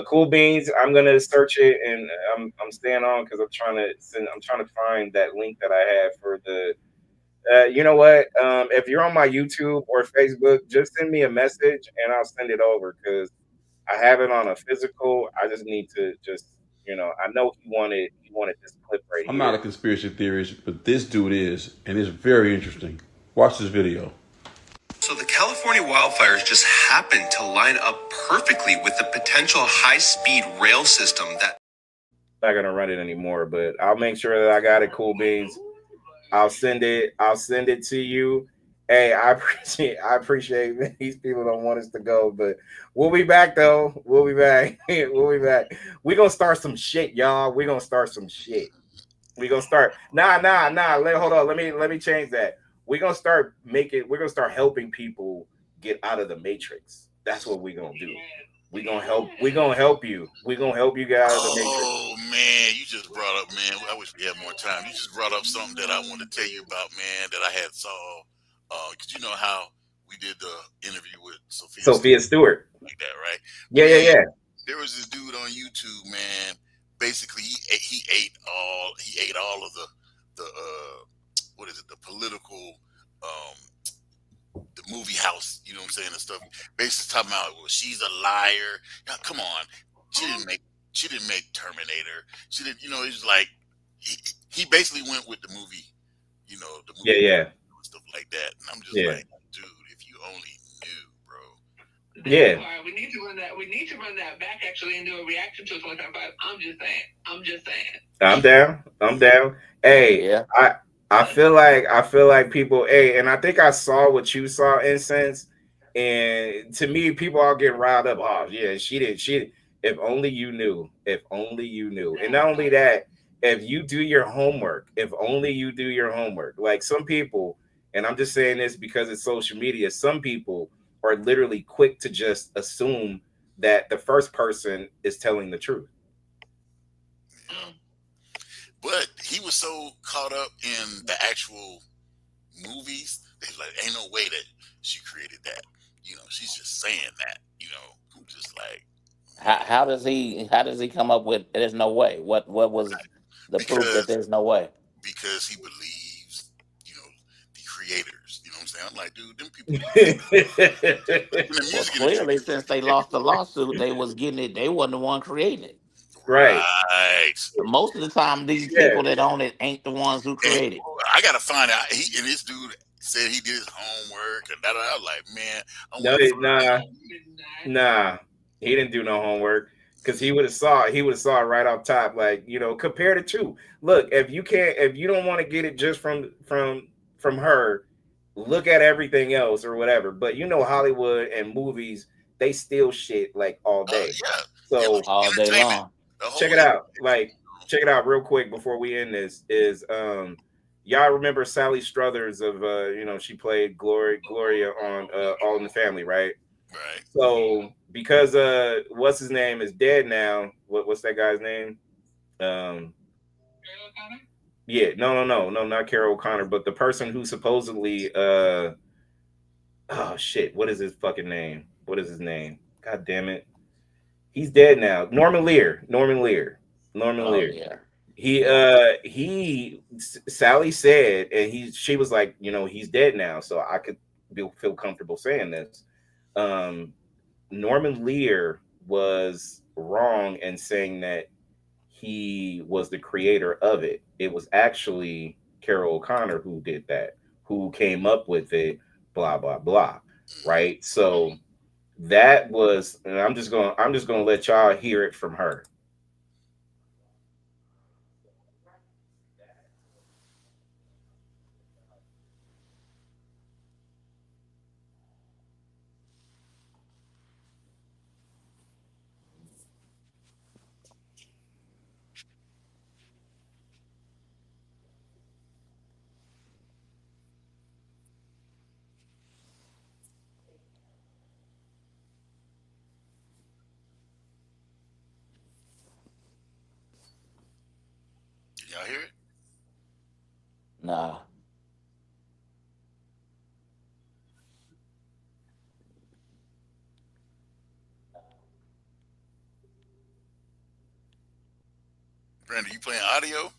Cool Beans, I'm gonna search it and I'm staying on because I'm trying to find that link that I had for the. You know what? If you're on my YouTube or Facebook, just send me a message and I'll send it over because I have it on a physical. I just need to I know he wanted this clip right I'm here. not a conspiracy theorist, but this dude is, and it's very interesting. Watch this video. So the California wildfires just happened to line up perfectly with the potential high-speed rail system that. I'm not gonna run it anymore, but I'll make sure that I got it. Cool Beans. I'll send it to you. Hey, I appreciate these people don't want us to go, but we'll be back though. We'll be back. We'll be back. We're gonna start some shit, y'all. We're gonna start some shit. We're gonna start hold on. Let me change that. We're gonna start helping people get out of the matrix. That's what we're gonna do. We're gonna help you. We're gonna help you get out of the matrix. Oh man, you just brought up, man. I wish we had more time. You just brought up something that I wanted to tell you about, man, that I had saw. Because you know how we did the interview with Sophia Stewart. Like that, right? Yeah. There was this dude on YouTube, man. Basically, he ate all of the what is it? The political the movie house, you know what I'm saying, and stuff. Basically talking about, well, she's a liar. Now, come on, she didn't make Terminator. She didn't, it was like he basically went with the movie, the movie, yeah, and stuff like that. And I'm just like, dude, if you only knew, bro. Yeah. We need to run that. We need to run that back actually and do a reaction to it 2025. I'm just saying. I'm down. Hey, yeah. I feel like people. Hey, and I think I saw what you saw, Incense. And to me, people all get riled up. Oh yeah, she did. If only you knew. If only you knew. And not only that, if you do your homework. If only you do your homework. Like some people, and I'm just saying this because it's social media. Some people are literally quick to just assume that the first person is telling the truth. But he was so caught up in the actual movies, they're like, ain't no way that she created that. She's just saying that. I'm just like, how does he come up with there's no way? What was the proof that there's no way? Because he believes, the creators. You know what I'm saying? I'm like, dude, them people. Well, clearly, since they lost the lawsuit, they was getting it. They wasn't the one creating it. Right. Most of the time, these people that own it ain't the ones who created it. I gotta find out. And this dude said he did his homework and that. I was like, man, nah, he didn't do no homework because he would have saw it right off top. Like compare the two. Look, if you don't want to get it just from her, look at everything else or whatever. But Hollywood and movies, they steal shit like all day. So all day long. Check it out. Check it out real quick before we end this. Is y'all remember Sally Struthers of she played Gloria on All in the Family, right? Right. So because what's his name is dead now. What's that guy's name? Yeah, no, not Carol O'Connor, but the person who supposedly oh shit, what is his fucking name? What is his name? God damn it. He's dead now. Norman Lear. Oh yeah. Sally said, and she was like, he's dead now, so I could feel comfortable saying this. Norman Lear was wrong in saying that he was the creator of it. It was actually Carol O'Connor who did that, who came up with it, blah blah blah. Right? So that was, and I'm just gonna let y'all hear it from her. Can y'all hear it? Nah. Brandon, you playing audio?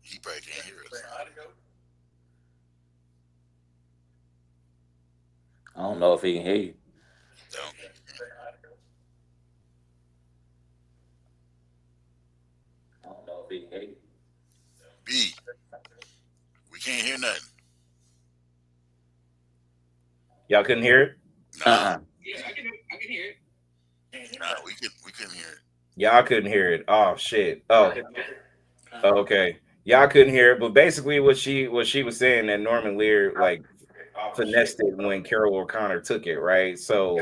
He probably can't hear us. I don't know if he can hear you. Don't. I don't know if he can hear you. B. We can't hear nothing. Y'all couldn't hear it? Nah. Yeah, I can hear it. Nah, we couldn't hear it. Y'all couldn't hear it. Oh shit. Oh, okay. Y'all couldn't hear it, but basically what she was saying that Norman Lear like finessed it when Carol O'Connor took it, right? So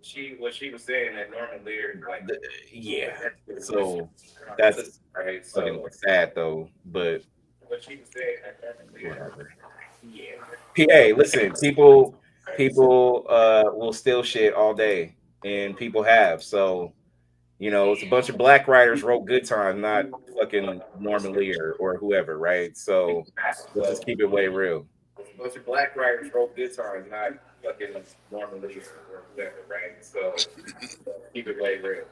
she was saying that Norman Lear like yeah. So that's fucking sad though, but whatever. PA, listen, people will steal shit all day, and people have. So it's a bunch of black writers wrote Good Time, not fucking Norman Lear or whoever, right? So let's just keep it way real. A bunch of black writers wrote Good Time, not fucking Norman Lear or whoever, right? So keep it way real.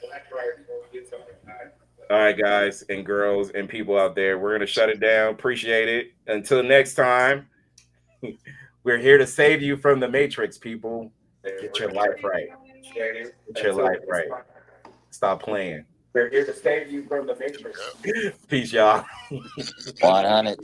Black writers wrote Good Time, not. All right, guys and girls and people out there, we're gonna shut it down. Appreciate it. Until next time, we're here to save you from the Matrix, people. Get your life right. Get your life right. Stop playing. We're here to save you from the Matrix. Peace, y'all. 100.